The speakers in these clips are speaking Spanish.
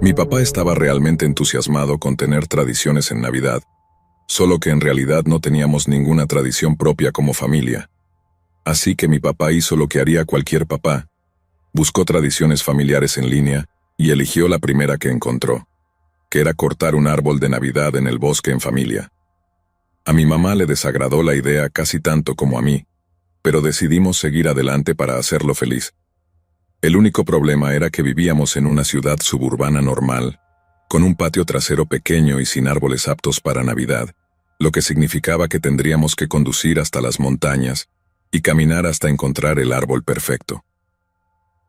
Mi papá estaba realmente entusiasmado con tener tradiciones en Navidad, solo que en realidad no teníamos ninguna tradición propia como familia. Así que mi papá hizo lo que haría cualquier papá. Buscó tradiciones familiares en línea y eligió la primera que encontró, que era cortar un árbol de Navidad en el bosque en familia. A mi mamá le desagradó la idea casi tanto como a mí, pero decidimos seguir adelante para hacerlo feliz. El único problema era que vivíamos en una ciudad suburbana normal, con un patio trasero pequeño y sin árboles aptos para Navidad, lo que significaba que tendríamos que conducir hasta las montañas y caminar hasta encontrar el árbol perfecto.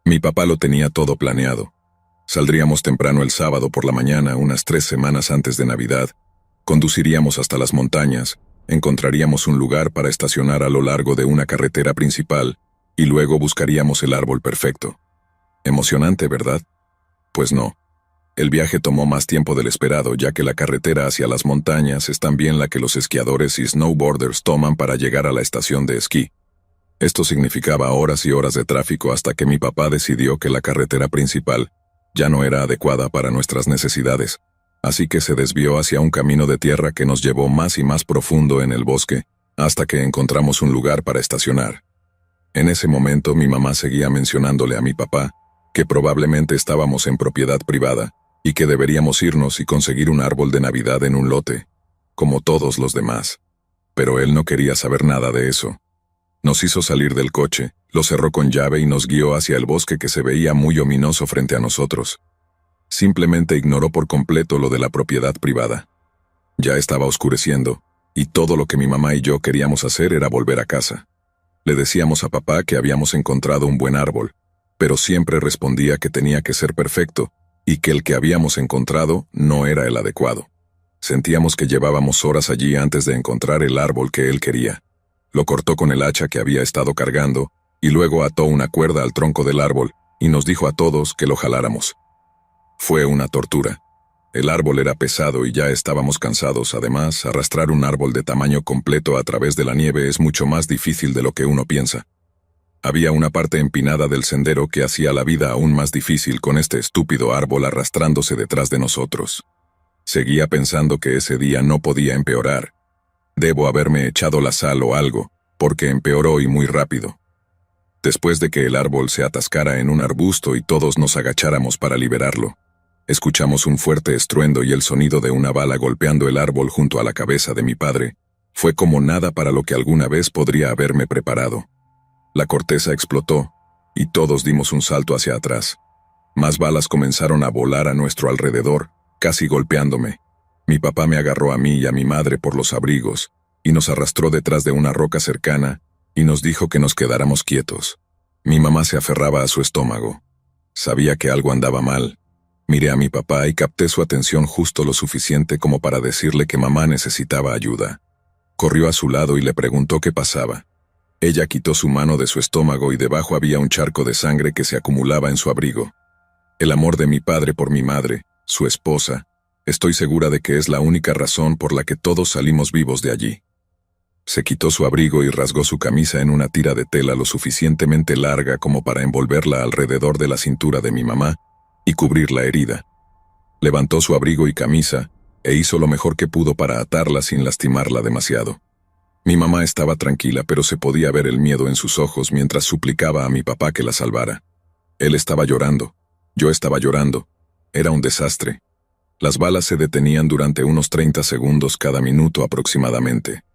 Mi papá lo tenía todo planeado. Saldríamos temprano el sábado por la mañana, unas 3 semanas antes de Navidad, conduciríamos hasta las montañas, encontraríamos un lugar para estacionar a lo largo de una carretera principal y luego buscaríamos el árbol perfecto. Emocionante, ¿verdad? Pues no. El viaje tomó más tiempo del esperado, ya que la carretera hacia las montañas es también la que los esquiadores y snowboarders toman para llegar a la estación de esquí. Esto significaba horas y horas de tráfico hasta que mi papá decidió que la carretera principal ya no era adecuada para nuestras necesidades, así que se desvió hacia un camino de tierra que nos llevó más y más profundo en el bosque, hasta que encontramos un lugar para estacionar. En ese momento mi mamá seguía mencionándole a mi papá que probablemente estábamos en propiedad privada y que deberíamos irnos y conseguir un árbol de Navidad en un lote, como todos los demás. Pero él no quería saber nada de eso. Nos hizo salir del coche, lo cerró con llave y nos guió hacia el bosque que se veía muy ominoso frente a nosotros. Simplemente ignoró por completo lo de la propiedad privada. Ya estaba oscureciendo, y todo lo que mi mamá y yo queríamos hacer era volver a casa. Le decíamos a papá que habíamos encontrado un buen árbol, pero siempre respondía que tenía que ser perfecto, y que el que habíamos encontrado no era el adecuado. Sentíamos que llevábamos horas allí antes de encontrar el árbol que él quería. Lo cortó con el hacha que había estado cargando, y luego ató una cuerda al tronco del árbol, y nos dijo a todos que lo jaláramos. Fue una tortura. El árbol era pesado y ya estábamos cansados. Además, arrastrar un árbol de tamaño completo a través de la nieve es mucho más difícil de lo que uno piensa. Había una parte empinada del sendero que hacía la vida aún más difícil con este estúpido árbol arrastrándose detrás de nosotros. Seguía pensando que ese día no podía empeorar. Debo haberme echado la sal o algo, porque empeoró y muy rápido. Después de que el árbol se atascara en un arbusto y todos nos agacháramos para liberarlo, escuchamos un fuerte estruendo y el sonido de una bala golpeando el árbol junto a la cabeza de mi padre. Fue como nada para lo que alguna vez podría haberme preparado. La corteza explotó, y todos dimos un salto hacia atrás. Más balas comenzaron a volar a nuestro alrededor, casi golpeándome. Mi papá me agarró a mí y a mi madre por los abrigos, y nos arrastró detrás de una roca cercana, y nos dijo que nos quedáramos quietos. Mi mamá se aferraba a su estómago. Sabía que algo andaba mal. Miré a mi papá y capté su atención justo lo suficiente como para decirle que mamá necesitaba ayuda. Corrió a su lado y le preguntó qué pasaba. Ella quitó su mano de su estómago y debajo había un charco de sangre que se acumulaba en su abrigo. El amor de mi padre por mi madre, su esposa, estoy segura de que es la única razón por la que todos salimos vivos de allí. Se quitó su abrigo y rasgó su camisa en una tira de tela lo suficientemente larga como para envolverla alrededor de la cintura de mi mamá y cubrir la herida. Levantó su abrigo y camisa e hizo lo mejor que pudo para atarla sin lastimarla demasiado. Mi mamá estaba tranquila, pero se podía ver el miedo en sus ojos mientras suplicaba a mi papá que la salvara. Él estaba llorando. Yo estaba llorando. Era un desastre. Las balas se detenían durante unos 30 segundos cada minuto aproximadamente.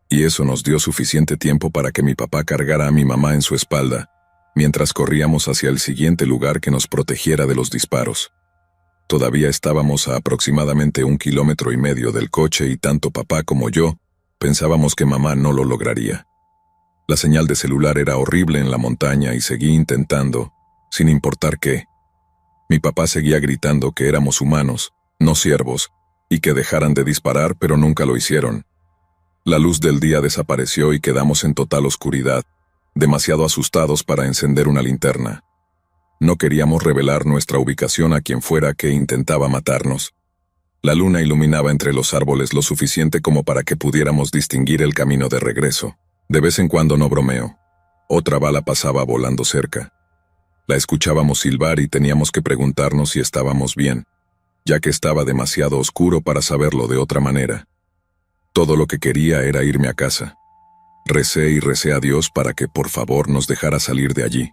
Y eso nos dio suficiente tiempo para que mi papá cargara a mi mamá en su espalda, mientras corríamos hacia el siguiente lugar que nos protegiera de los disparos. Todavía estábamos a aproximadamente 1,5 kilómetros del coche y tanto papá como yo pensábamos que mamá no lo lograría. La señal de celular era horrible en la montaña y seguí intentando, sin importar qué. Mi papá seguía gritando que éramos humanos, no ciervos, y que dejaran de disparar, pero nunca lo hicieron. La luz del día desapareció y quedamos en total oscuridad, demasiado asustados para encender una linterna. No queríamos revelar nuestra ubicación a quien fuera que intentaba matarnos. La luna iluminaba entre los árboles lo suficiente como para que pudiéramos distinguir el camino de regreso. De vez en cuando, no bromeo, otra bala pasaba volando cerca. La escuchábamos silbar y teníamos que preguntarnos si estábamos bien. ya que estaba demasiado oscuro para saberlo de otra manera. Todo lo que quería era irme a casa. Recé y recé a Dios para que por favor nos dejara salir de allí.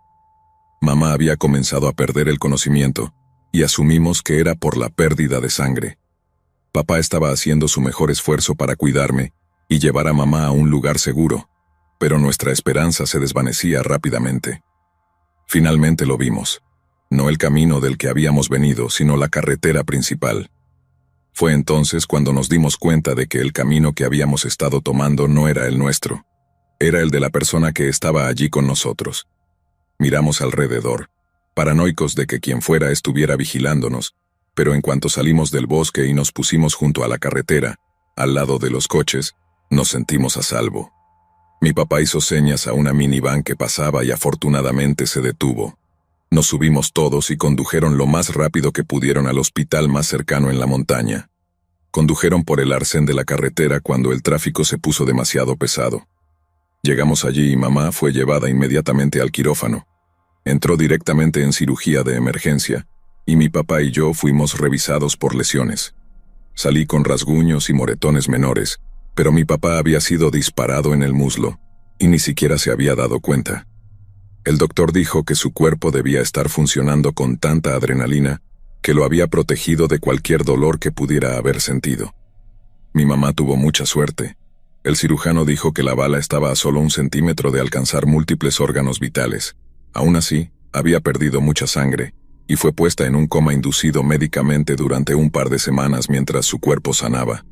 Mamá había comenzado a perder el conocimiento, y asumimos que era por la pérdida de sangre. Papá estaba haciendo su mejor esfuerzo para cuidarme y llevar a mamá a un lugar seguro, pero nuestra esperanza se desvanecía rápidamente. Finalmente lo vimos. No el camino del que habíamos venido, sino la carretera principal. Fue entonces cuando nos dimos cuenta de que el camino que habíamos estado tomando no era el nuestro. Era el de la persona que estaba allí con nosotros. Miramos alrededor, paranoicos de que quien fuera estuviera vigilándonos, pero en cuanto salimos del bosque y nos pusimos junto a la carretera, al lado de los coches, nos sentimos a salvo. Mi papá hizo señas a una minivan que pasaba y afortunadamente se detuvo. Nos subimos todos y condujeron lo más rápido que pudieron al hospital más cercano en la montaña. Condujeron por el arcén de la carretera cuando el tráfico se puso demasiado pesado. Llegamos allí y mamá fue llevada inmediatamente al quirófano. Entró directamente en cirugía de emergencia, y mi papá y yo fuimos revisados por lesiones. Salí con rasguños y moretones menores, pero mi papá había sido disparado en el muslo, y ni siquiera se había dado cuenta. El doctor dijo que su cuerpo debía estar funcionando con tanta adrenalina que lo había protegido de cualquier dolor que pudiera haber sentido. Mi mamá tuvo mucha suerte. El cirujano dijo que la bala estaba a solo 1 centímetro de alcanzar múltiples órganos vitales. Aún así, había perdido mucha sangre, y fue puesta en un coma inducido médicamente durante un par de semanas mientras su cuerpo sanaba.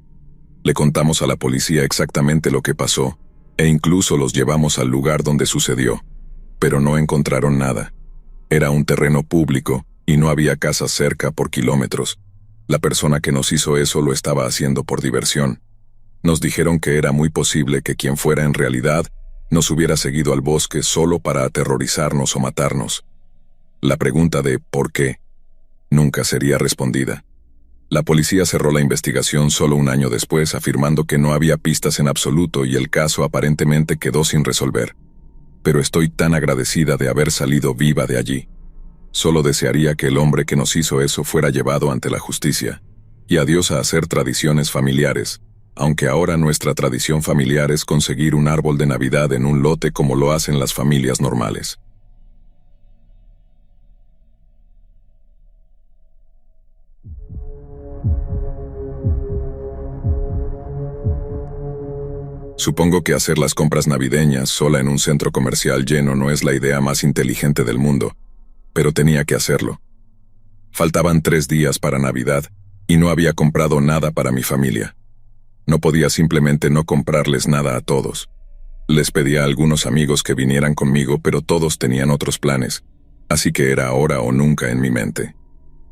Le contamos a la policía exactamente lo que pasó, e incluso los llevamos al lugar donde sucedió. Pero no encontraron nada. Era un terreno público, y no había casas cerca por kilómetros. La persona que nos hizo eso lo estaba haciendo por diversión. Nos dijeron que era muy posible que quien fuera en realidad nos hubiera seguido al bosque solo para aterrorizarnos o matarnos. La pregunta de ¿por qué? Nunca sería respondida. La policía cerró la investigación solo 1 año después, afirmando que no había pistas en absoluto y el caso aparentemente quedó sin resolver. Pero estoy tan agradecida de haber salido viva de allí. Solo desearía que el hombre que nos hizo eso fuera llevado ante la justicia. Y adiós a hacer tradiciones familiares, aunque ahora nuestra tradición familiar es conseguir un árbol de Navidad en un lote como lo hacen las familias normales. Supongo que hacer las compras navideñas sola en un centro comercial lleno no es la idea más inteligente del mundo, pero tenía que hacerlo. Faltaban 3 días para Navidad y no había comprado nada para mi familia. No podía simplemente no comprarles nada a todos. Les pedí a algunos amigos que vinieran conmigo, pero todos tenían otros planes, así que era ahora o nunca en mi mente.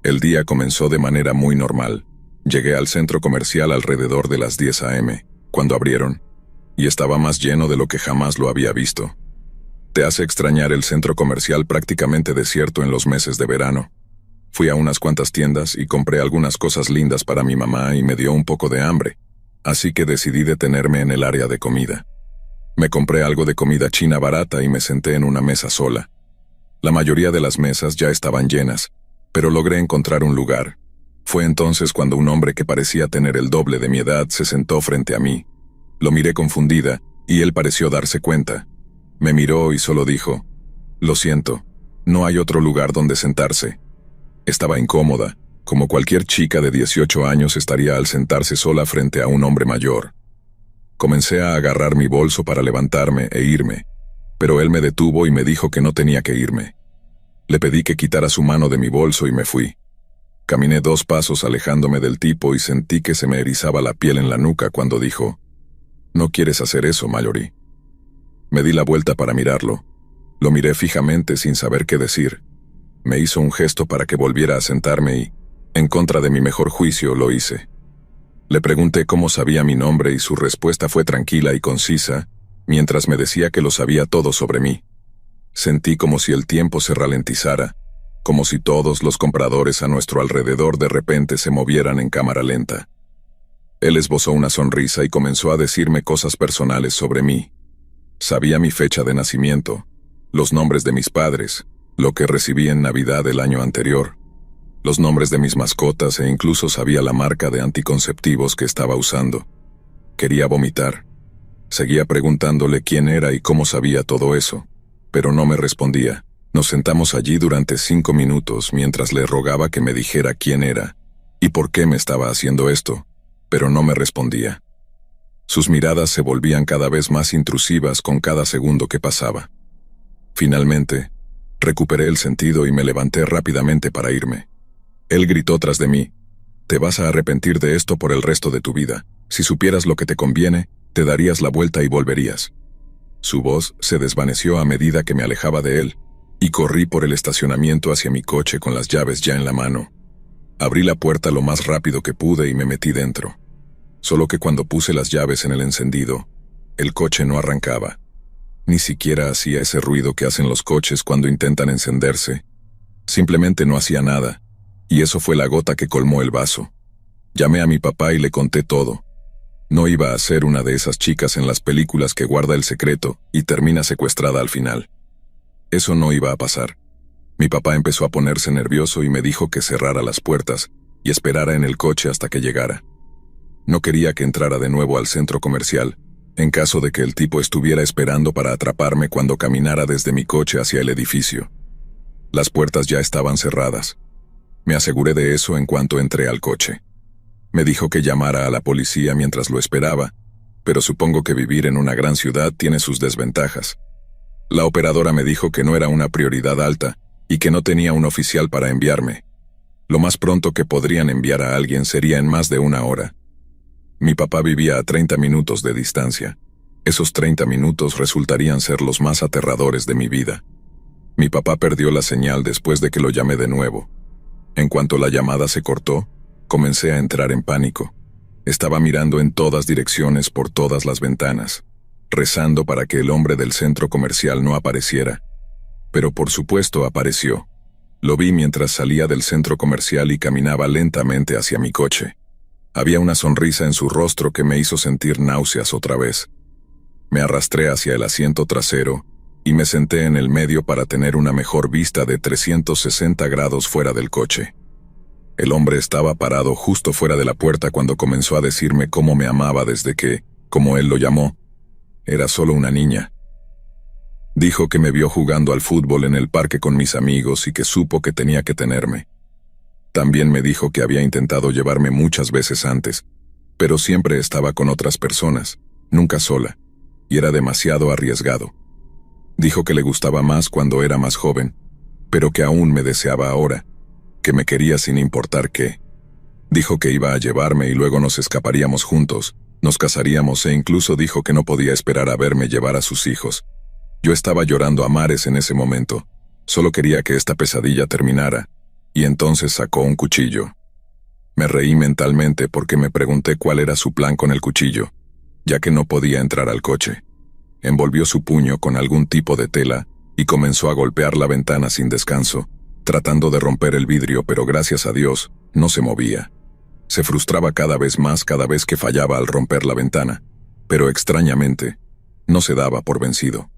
El día comenzó de manera muy normal. Llegué al centro comercial alrededor de las 10 a.m., cuando abrieron, y estaba más lleno de lo que jamás lo había visto. Te hace extrañar el centro comercial prácticamente desierto en los meses de verano. Fui a unas cuantas tiendas y compré algunas cosas lindas para mi mamá y me dio un poco de hambre, así que decidí detenerme en el área de comida. Me compré algo de comida china barata y me senté en una mesa sola. La mayoría de las mesas ya estaban llenas, pero logré encontrar un lugar. Fue entonces cuando un hombre que parecía tener el doble de mi edad se sentó frente a mí. Lo miré confundida, y él pareció darse cuenta. Me miró y solo dijo: «Lo siento, no hay otro lugar donde sentarse». Estaba incómoda, como cualquier chica de 18 años estaría al sentarse sola frente a un hombre mayor. Comencé a agarrar mi bolso para levantarme e irme, pero él me detuvo y me dijo que no tenía que irme. Le pedí que quitara su mano de mi bolso y me fui. Caminé 2 pasos alejándome del tipo y sentí que se me erizaba la piel en la nuca cuando dijo: «No quieres hacer eso, Mallory». Me di la vuelta para mirarlo. Lo miré fijamente sin saber qué decir. Me hizo un gesto para que volviera a sentarme y, en contra de mi mejor juicio, lo hice. Le pregunté cómo sabía mi nombre y su respuesta fue tranquila y concisa, mientras me decía que lo sabía todo sobre mí. Sentí como si el tiempo se ralentizara, como si todos los compradores a nuestro alrededor de repente se movieran en cámara lenta. Él esbozó una sonrisa y comenzó a decirme cosas personales sobre mí. Sabía mi fecha de nacimiento, los nombres de mis padres, lo que recibí en Navidad el año anterior. los nombres de mis mascotas e incluso sabía la marca de anticonceptivos que estaba usando. Quería vomitar. Seguía preguntándole quién era y cómo sabía todo eso, pero no me respondía. Nos sentamos allí durante 5 minutos mientras le rogaba que me dijera quién era y por qué me estaba haciendo esto, pero no me respondía. Sus miradas se volvían cada vez más intrusivas con cada segundo que pasaba. Finalmente, recuperé el sentido y me levanté rápidamente para irme. Él gritó tras de mí: «Te vas a arrepentir de esto por el resto de tu vida. Si supieras lo que te conviene, te darías la vuelta y volverías». Su voz se desvaneció a medida que me alejaba de él, y corrí por el estacionamiento hacia mi coche con las llaves ya en la mano. Abrí la puerta lo más rápido que pude y me metí dentro. Solo que cuando puse las llaves en el encendido, el coche no arrancaba. Ni siquiera hacía ese ruido que hacen los coches cuando intentan encenderse. Simplemente no hacía nada, y eso fue la gota que colmó el vaso. Llamé a mi papá y le conté todo. No iba a ser una de esas chicas en las películas que guarda el secreto y termina secuestrada al final. Eso no iba a pasar. Mi papá empezó a ponerse nervioso y me dijo que cerrara las puertas y esperara en el coche hasta que llegara. No quería que entrara de nuevo al centro comercial, en caso de que el tipo estuviera esperando para atraparme cuando caminara desde mi coche hacia el edificio. Las puertas ya estaban cerradas. Me aseguré de eso en cuanto entré al coche. Me dijo que llamara a la policía mientras lo esperaba, pero supongo que vivir en una gran ciudad tiene sus desventajas. La operadora me dijo que no era una prioridad alta y que no tenía un oficial para enviarme. Lo más pronto que podrían enviar a alguien sería en más de 1 hora. Mi papá vivía a 30 minutos de distancia. Esos 30 minutos resultarían ser los más aterradores de mi vida. Mi papá perdió la señal después de que lo llamé de nuevo. En cuanto la llamada se cortó, comencé a entrar en pánico. Estaba mirando en todas direcciones por todas las ventanas, rezando para que el hombre del centro comercial no apareciera. Pero por supuesto apareció. Lo vi mientras salía del centro comercial y caminaba lentamente hacia mi coche. Había una sonrisa en su rostro que me hizo sentir náuseas otra vez. Me arrastré hacia el asiento trasero y me senté en el medio para tener una mejor vista de 360 grados fuera del coche. El hombre estaba parado justo fuera de la puerta cuando comenzó a decirme cómo me amaba desde que, como él lo llamó, era solo una niña. Dijo que me vio jugando al fútbol en el parque con mis amigos y que supo que tenía que tenerme. También me dijo que había intentado llevarme muchas veces antes, pero siempre estaba con otras personas, nunca sola, y era demasiado arriesgado. Dijo que le gustaba más cuando era más joven, pero que aún me deseaba ahora, que me quería sin importar qué. Dijo que iba a llevarme y luego nos escaparíamos juntos, nos casaríamos e incluso dijo que no podía esperar a verme llevar a sus hijos. Yo estaba llorando a mares en ese momento. Solo quería que esta pesadilla terminara, y entonces sacó un cuchillo. Me reí mentalmente porque me pregunté cuál era su plan con el cuchillo, ya que no podía entrar al coche. Envolvió su puño con algún tipo de tela y comenzó a golpear la ventana sin descanso, tratando de romper el vidrio, pero gracias a Dios, no se movía. Se frustraba cada vez más cada vez que fallaba al romper la ventana, pero extrañamente, no se daba por vencido.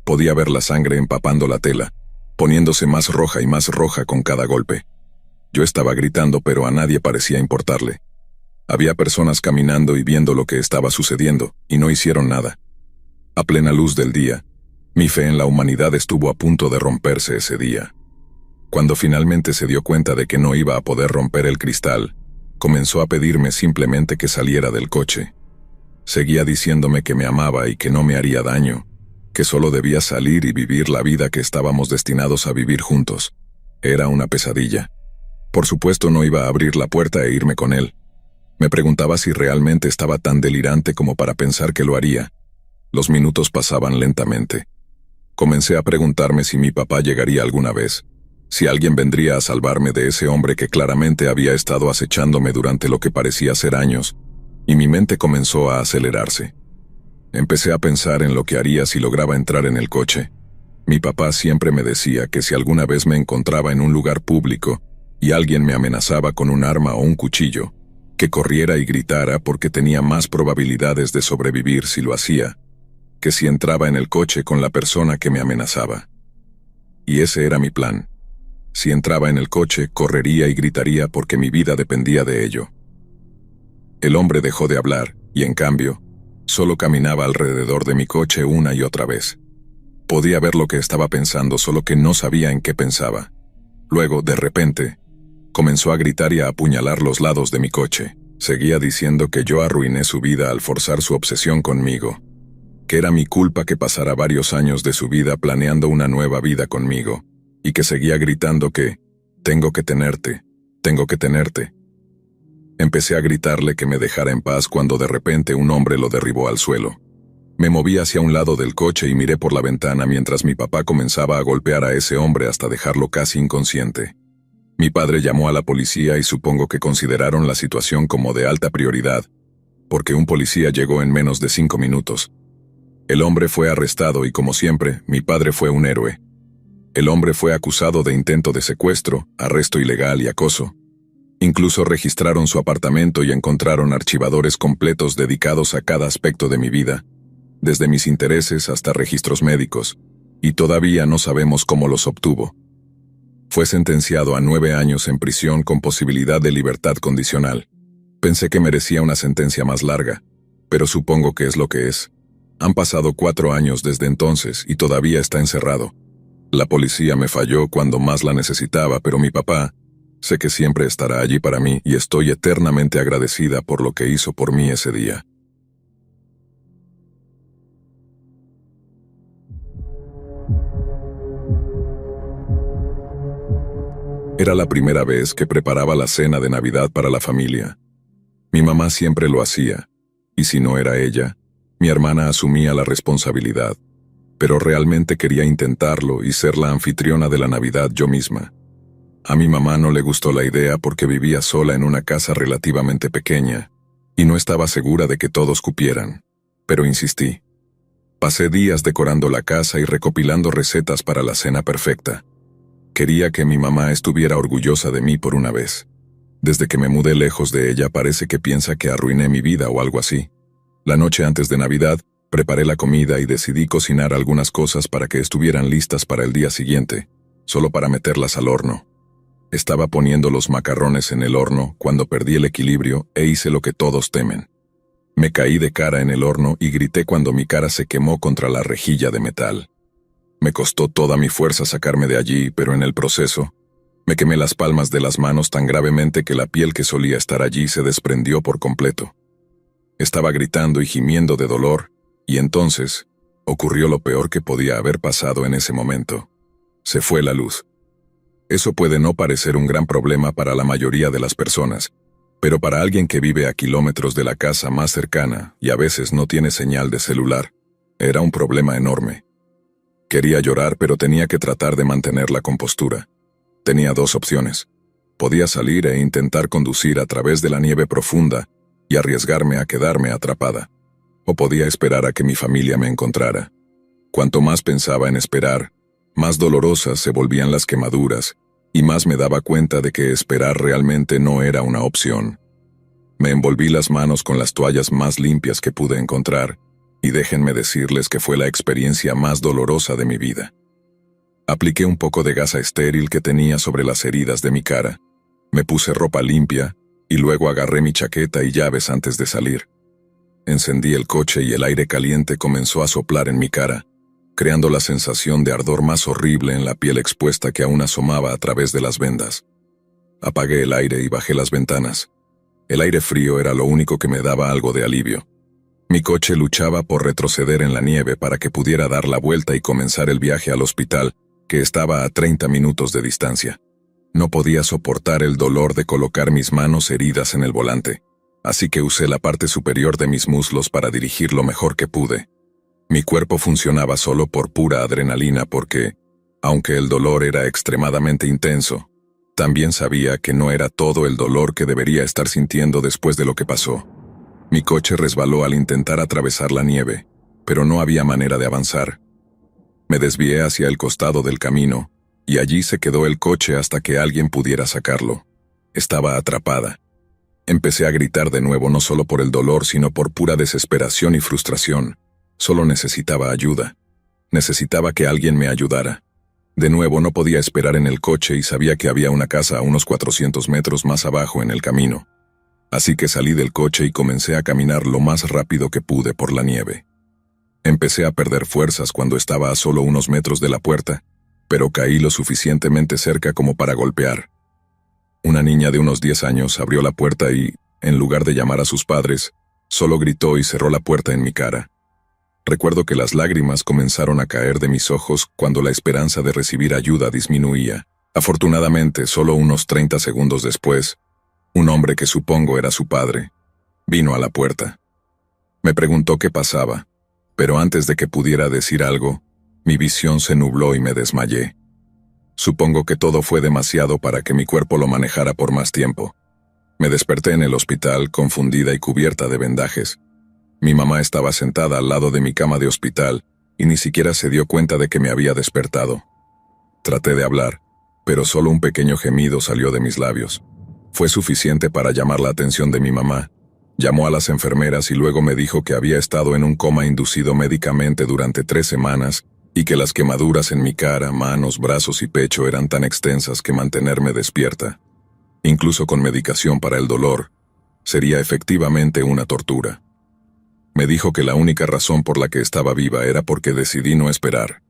Podía ver la sangre empapando la tela, poniéndose más roja y más roja con cada golpe. Yo estaba gritando, pero a nadie parecía importarle. Había personas caminando y viendo lo que estaba sucediendo, y no hicieron nada. A plena luz del día, mi fe en la humanidad estuvo a punto de romperse ese día. Cuando finalmente se dio cuenta de que no iba a poder romper el cristal, comenzó a pedirme simplemente que saliera del coche. Seguía diciéndome que me amaba y que no me haría daño, que solo debía salir y vivir la vida que estábamos destinados a vivir juntos. Era una pesadilla. Por supuesto no iba a abrir la puerta e irme con él. Me preguntaba si realmente estaba tan delirante como para pensar que lo haría. Los minutos pasaban lentamente. Comencé a preguntarme si mi papá llegaría alguna vez, si alguien vendría a salvarme de ese hombre que claramente había estado acechándome durante lo que parecía ser años, y mi mente comenzó a acelerarse. Empecé a pensar en lo que haría si lograba entrar en el coche. Mi papá siempre me decía que si alguna vez me encontraba en un lugar público y alguien me amenazaba con un arma o un cuchillo, que corriera y gritara porque tenía más probabilidades de sobrevivir si lo hacía, que si entraba en el coche con la persona que me amenazaba. Y ese era mi plan. Si entraba en el coche, correría y gritaría porque mi vida dependía de ello. El hombre dejó de hablar, y en cambio, solo caminaba alrededor de mi coche una y otra vez. Podía ver lo que estaba pensando, solo que no sabía en qué pensaba. Luego, de repente, comenzó a gritar y a apuñalar los lados de mi coche. Seguía diciendo que yo arruiné su vida al forzar su obsesión conmigo, que era mi culpa que pasara varios años de su vida planeando una nueva vida conmigo, y que seguía gritando que, tengo que tenerte, tengo que tenerte. Empecé a gritarle que me dejara en paz cuando de repente un hombre lo derribó al suelo. Me moví hacia un lado del coche y miré por la ventana mientras mi papá comenzaba a golpear a ese hombre hasta dejarlo casi inconsciente. Mi padre llamó a la policía y supongo que consideraron la situación como de alta prioridad, porque un policía llegó en menos de 5 minutos. El hombre fue arrestado y, como siempre, mi padre fue un héroe. El hombre fue acusado de intento de secuestro, arresto ilegal y acoso. Incluso registraron su apartamento y encontraron archivadores completos dedicados a cada aspecto de mi vida, desde mis intereses hasta registros médicos, y todavía no sabemos cómo los obtuvo. Fue sentenciado a 9 años en prisión con posibilidad de libertad condicional. Pensé que merecía una sentencia más larga, pero supongo que es lo que es. Han pasado 4 años desde entonces y todavía está encerrado. La policía me falló cuando más la necesitaba, pero mi papá, sé que siempre estará allí para mí y estoy eternamente agradecida por lo que hizo por mí ese día. Era la primera vez que preparaba la cena de Navidad para la familia. Mi mamá siempre lo hacía, y si no era ella, mi hermana asumía la responsabilidad, pero realmente quería intentarlo y ser la anfitriona de la Navidad yo misma. A mi mamá no le gustó la idea porque vivía sola en una casa relativamente pequeña, y no estaba segura de que todos cupieran, pero insistí. Pasé días decorando la casa y recopilando recetas para la cena perfecta. Quería que mi mamá estuviera orgullosa de mí por una vez. Desde que me mudé lejos de ella parece que piensa que arruiné mi vida o algo así. La noche antes de Navidad, preparé la comida y decidí cocinar algunas cosas para que estuvieran listas para el día siguiente, solo para meterlas al horno. Estaba poniendo los macarrones en el horno cuando perdí el equilibrio e hice lo que todos temen. Me caí de cara en el horno y grité cuando mi cara se quemó contra la rejilla de metal. Me costó toda mi fuerza sacarme de allí, pero en el proceso, me quemé las palmas de las manos tan gravemente que la piel que solía estar allí se desprendió por completo. Estaba gritando y gimiendo de dolor, y entonces, ocurrió lo peor que podía haber pasado en ese momento. Se fue la luz. Eso puede no parecer un gran problema para la mayoría de las personas, pero para alguien que vive a kilómetros de la casa más cercana y a veces no tiene señal de celular, era un problema enorme. Quería llorar, pero tenía que tratar de mantener la compostura. Tenía 2 opciones. Podía salir e intentar conducir a través de la nieve profunda y arriesgarme a quedarme atrapada. O podía esperar a que mi familia me encontrara. Cuanto más pensaba en esperar, más dolorosas se volvían las quemaduras, y más me daba cuenta de que esperar realmente no era una opción. Me envolví las manos con las toallas más limpias que pude encontrar, y déjenme decirles que fue la experiencia más dolorosa de mi vida. Apliqué un poco de gasa estéril que tenía sobre las heridas de mi cara. Me puse ropa limpia, y luego agarré mi chaqueta y llaves antes de salir. Encendí el coche y el aire caliente comenzó a soplar en mi cara, creando la sensación de ardor más horrible en la piel expuesta que aún asomaba a través de las vendas. Apagué el aire y bajé las ventanas. El aire frío era lo único que me daba algo de alivio. Mi coche luchaba por retroceder en la nieve para que pudiera dar la vuelta y comenzar el viaje al hospital, que estaba a 30 minutos de distancia. No podía soportar el dolor de colocar mis manos heridas en el volante, así que usé la parte superior de mis muslos para dirigir lo mejor que pude. Mi cuerpo funcionaba solo por pura adrenalina porque, aunque el dolor era extremadamente intenso, también sabía que no era todo el dolor que debería estar sintiendo después de lo que pasó. Mi coche resbaló al intentar atravesar la nieve, pero no había manera de avanzar. Me desvié hacia el costado del camino, y allí se quedó el coche hasta que alguien pudiera sacarlo. Estaba atrapada. Empecé a gritar de nuevo no solo por el dolor, sino por pura desesperación y frustración. Solo necesitaba ayuda. Necesitaba que alguien me ayudara. De nuevo no podía esperar en el coche y sabía que había una casa a unos 400 metros más abajo en el camino. Así que salí del coche y comencé a caminar lo más rápido que pude por la nieve. Empecé a perder fuerzas cuando estaba a solo unos metros de la puerta, pero caí lo suficientemente cerca como para golpear. Una niña de unos 10 años abrió la puerta y, en lugar de llamar a sus padres, solo gritó y cerró la puerta en mi cara. Recuerdo que las lágrimas comenzaron a caer de mis ojos cuando la esperanza de recibir ayuda disminuía. Afortunadamente, solo unos 30 segundos después, un hombre que supongo era su padre, vino a la puerta. Me preguntó qué pasaba, pero antes de que pudiera decir algo, mi visión se nubló y me desmayé. Supongo que todo fue demasiado para que mi cuerpo lo manejara por más tiempo. Me desperté en el hospital, confundida y cubierta de vendajes. Mi mamá estaba sentada al lado de mi cama de hospital y ni siquiera se dio cuenta de que me había despertado. Traté de hablar, pero solo un pequeño gemido salió de mis labios. Fue suficiente para llamar la atención de mi mamá. Llamó a las enfermeras y luego me dijo que había estado en un coma inducido médicamente durante 3 semanas y que las quemaduras en mi cara, manos, brazos y pecho eran tan extensas que mantenerme despierta, incluso con medicación para el dolor, sería efectivamente una tortura. Me dijo que la única razón por la que estaba viva era porque decidí no esperar.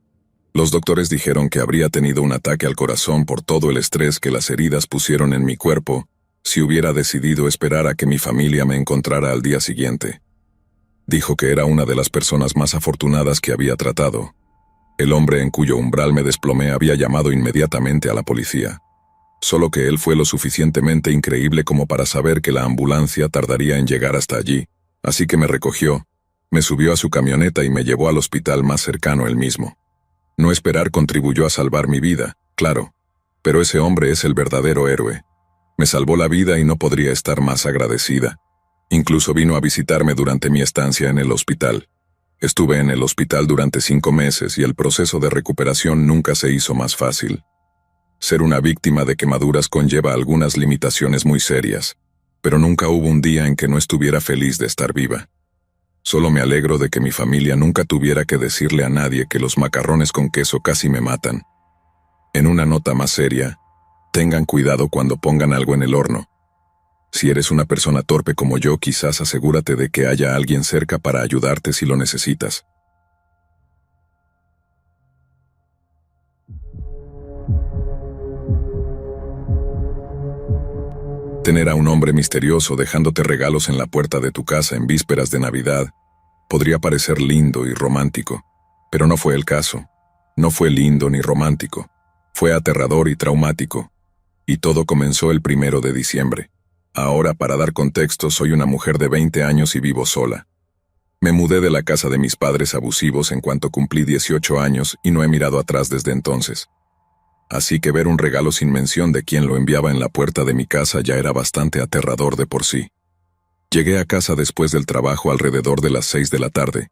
Los doctores dijeron que habría tenido un ataque al corazón por todo el estrés que las heridas pusieron en mi cuerpo, si hubiera decidido esperar a que mi familia me encontrara al día siguiente. Dijo que era una de las personas más afortunadas que había tratado. El hombre en cuyo umbral me desplomé había llamado inmediatamente a la policía. Solo que él fue lo suficientemente increíble como para saber que la ambulancia tardaría en llegar hasta allí, así que me recogió, me subió a su camioneta y me llevó al hospital más cercano él mismo. No esperar contribuyó a salvar mi vida, claro, pero ese hombre es el verdadero héroe. Me salvó la vida y no podría estar más agradecida. Incluso vino a visitarme durante mi estancia en el hospital. Estuve en el hospital durante 5 meses y el proceso de recuperación nunca se hizo más fácil. Ser una víctima de quemaduras conlleva algunas limitaciones muy serias, pero nunca hubo un día en que no estuviera feliz de estar viva. Solo me alegro de que mi familia nunca tuviera que decirle a nadie que los macarrones con queso casi me matan. En una nota más seria, tengan cuidado cuando pongan algo en el horno. Si eres una persona torpe como yo, quizás asegúrate de que haya alguien cerca para ayudarte si lo necesitas. Tener a un hombre misterioso dejándote regalos en la puerta de tu casa en vísperas de Navidad podría parecer lindo y romántico, pero no fue el caso. No fue lindo ni romántico. Fue aterrador y traumático. Y todo comenzó el 1 de diciembre. Ahora, para dar contexto, soy una mujer de 20 años y vivo sola. Me mudé de la casa de mis padres abusivos en cuanto cumplí 18 años y no he mirado atrás desde entonces. Así que ver un regalo sin mención de quién lo enviaba en la puerta de mi casa ya era bastante aterrador de por sí. Llegué a casa después del trabajo alrededor de las 6 de la tarde,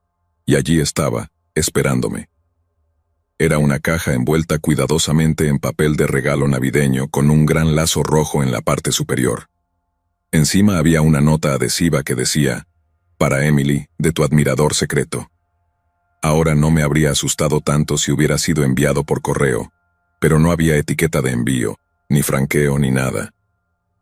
y allí estaba, esperándome. Era una caja envuelta cuidadosamente en papel de regalo navideño con un gran lazo rojo en la parte superior. Encima había una nota adhesiva que decía, «Para Emily, de tu admirador secreto». Ahora no me habría asustado tanto si hubiera sido enviado por correo, pero no había etiqueta de envío, ni franqueo ni nada.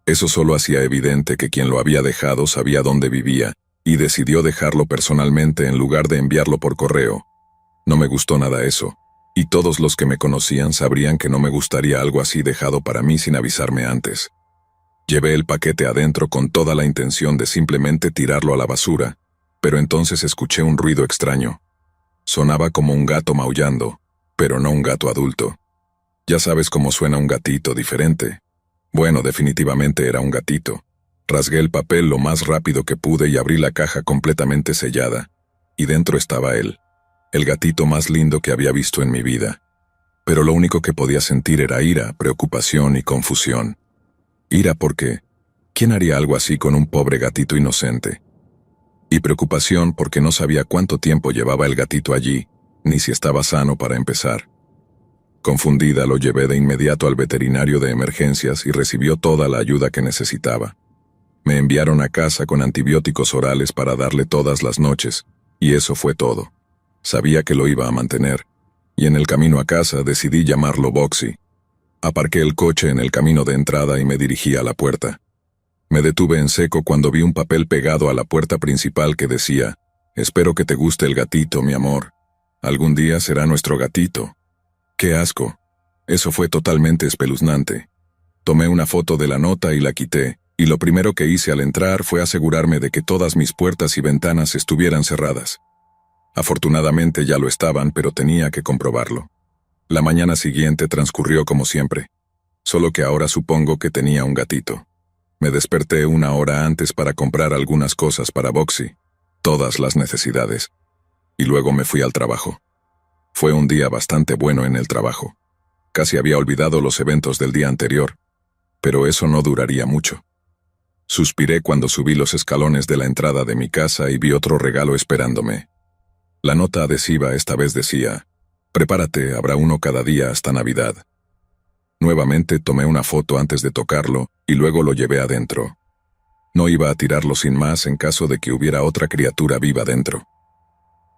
Eso solo hacía evidente que quien lo había dejado sabía dónde vivía, y decidió dejarlo personalmente en lugar de enviarlo por correo. No me gustó nada eso, y todos los que me conocían sabrían que no me gustaría algo así dejado para mí sin avisarme antes. Llevé el paquete adentro con toda la intención de simplemente tirarlo a la basura, pero entonces escuché un ruido extraño. Sonaba como un gato maullando, pero no un gato adulto. Ya sabes cómo suena un gatito diferente. Bueno, definitivamente era un gatito. Rasgué el papel lo más rápido que pude y abrí la caja completamente sellada. Y dentro estaba él, el gatito más lindo que había visto en mi vida. Pero lo único que podía sentir era ira, preocupación y confusión. Ira porque, ¿quién haría algo así con un pobre gatito inocente? Y preocupación porque no sabía cuánto tiempo llevaba el gatito allí, ni si estaba sano para empezar. Confundida, lo llevé de inmediato al veterinario de emergencias y recibió toda la ayuda que necesitaba. Me enviaron a casa con antibióticos orales para darle todas las noches, y eso fue todo. Sabía que lo iba a mantener. y en el camino a casa decidí llamarlo Boxy. Aparqué el coche en el camino de entrada y me dirigí a la puerta. Me detuve en seco cuando vi un papel pegado a la puerta principal que decía: «Espero que te guste el gatito, mi amor. Algún día será nuestro gatito». ¡Qué asco! Eso fue totalmente espeluznante. Tomé una foto de la nota y la quité, y lo primero que hice al entrar fue asegurarme de que todas mis puertas y ventanas estuvieran cerradas. Afortunadamente ya lo estaban, pero tenía que comprobarlo. La mañana siguiente transcurrió como siempre, solo que ahora supongo que tenía un gatito. Me desperté una hora antes para comprar algunas cosas para Boxy, todas las necesidades, y luego me fui al trabajo. Fue un día bastante bueno en el trabajo. Casi había olvidado los eventos del día anterior, pero eso no duraría mucho. Suspiré cuando subí los escalones de la entrada de mi casa y vi otro regalo esperándome. La nota adhesiva esta vez decía: «Prepárate, habrá uno cada día hasta Navidad». Nuevamente tomé una foto antes de tocarlo y luego lo llevé adentro. No iba a tirarlo sin más en caso de que hubiera otra criatura viva dentro.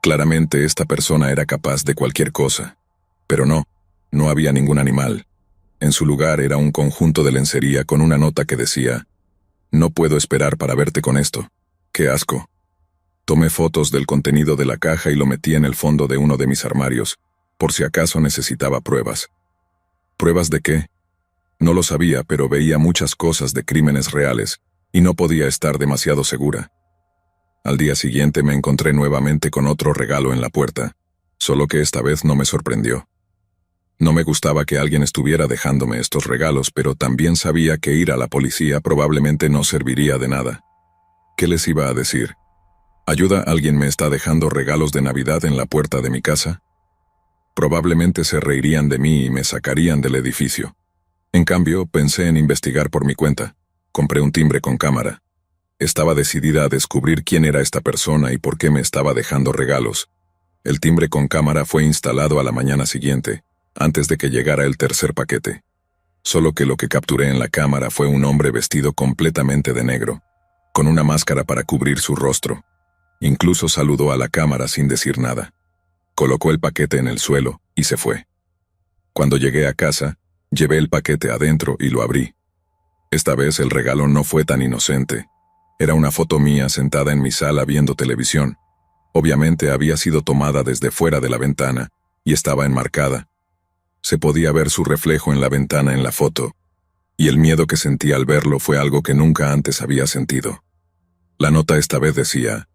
Claramente esta persona era capaz de cualquier cosa. Pero no había ningún animal. En su lugar era un conjunto de lencería con una nota que decía: «No puedo esperar para verte con esto. ¡Qué asco!». Tomé fotos del contenido de la caja y lo metí en el fondo de uno de mis armarios, por si acaso necesitaba pruebas. ¿Pruebas de qué? No lo sabía, pero veía muchas cosas de crímenes reales, y no podía estar demasiado segura. Al día siguiente me encontré nuevamente con otro regalo en la puerta, solo que esta vez no me sorprendió. No me gustaba que alguien estuviera dejándome estos regalos, pero también sabía que ir a la policía probablemente no serviría de nada. ¿Qué les iba a decir? ¿Ayuda, alguien me está dejando regalos de Navidad en la puerta de mi casa? Probablemente se reirían de mí y me sacarían del edificio. En cambio, pensé en investigar por mi cuenta. Compré un timbre con cámara. Estaba decidida a descubrir quién era esta persona y por qué me estaba dejando regalos. El timbre con cámara fue instalado a la mañana siguiente, antes de que llegara el tercer paquete. Solo que lo que capturé en la cámara fue un hombre vestido completamente de negro, con una máscara para cubrir su rostro. Incluso saludó a la cámara sin decir nada. Colocó el paquete en el suelo y se fue. Cuando llegué a casa, llevé el paquete adentro y lo abrí. Esta vez el regalo no fue tan inocente. Era una foto mía sentada en mi sala viendo televisión. Obviamente había sido tomada desde fuera de la ventana y estaba enmarcada. Se podía ver su reflejo en la ventana en la foto, y el miedo que sentí al verlo fue algo que nunca antes había sentido. La nota esta vez decía: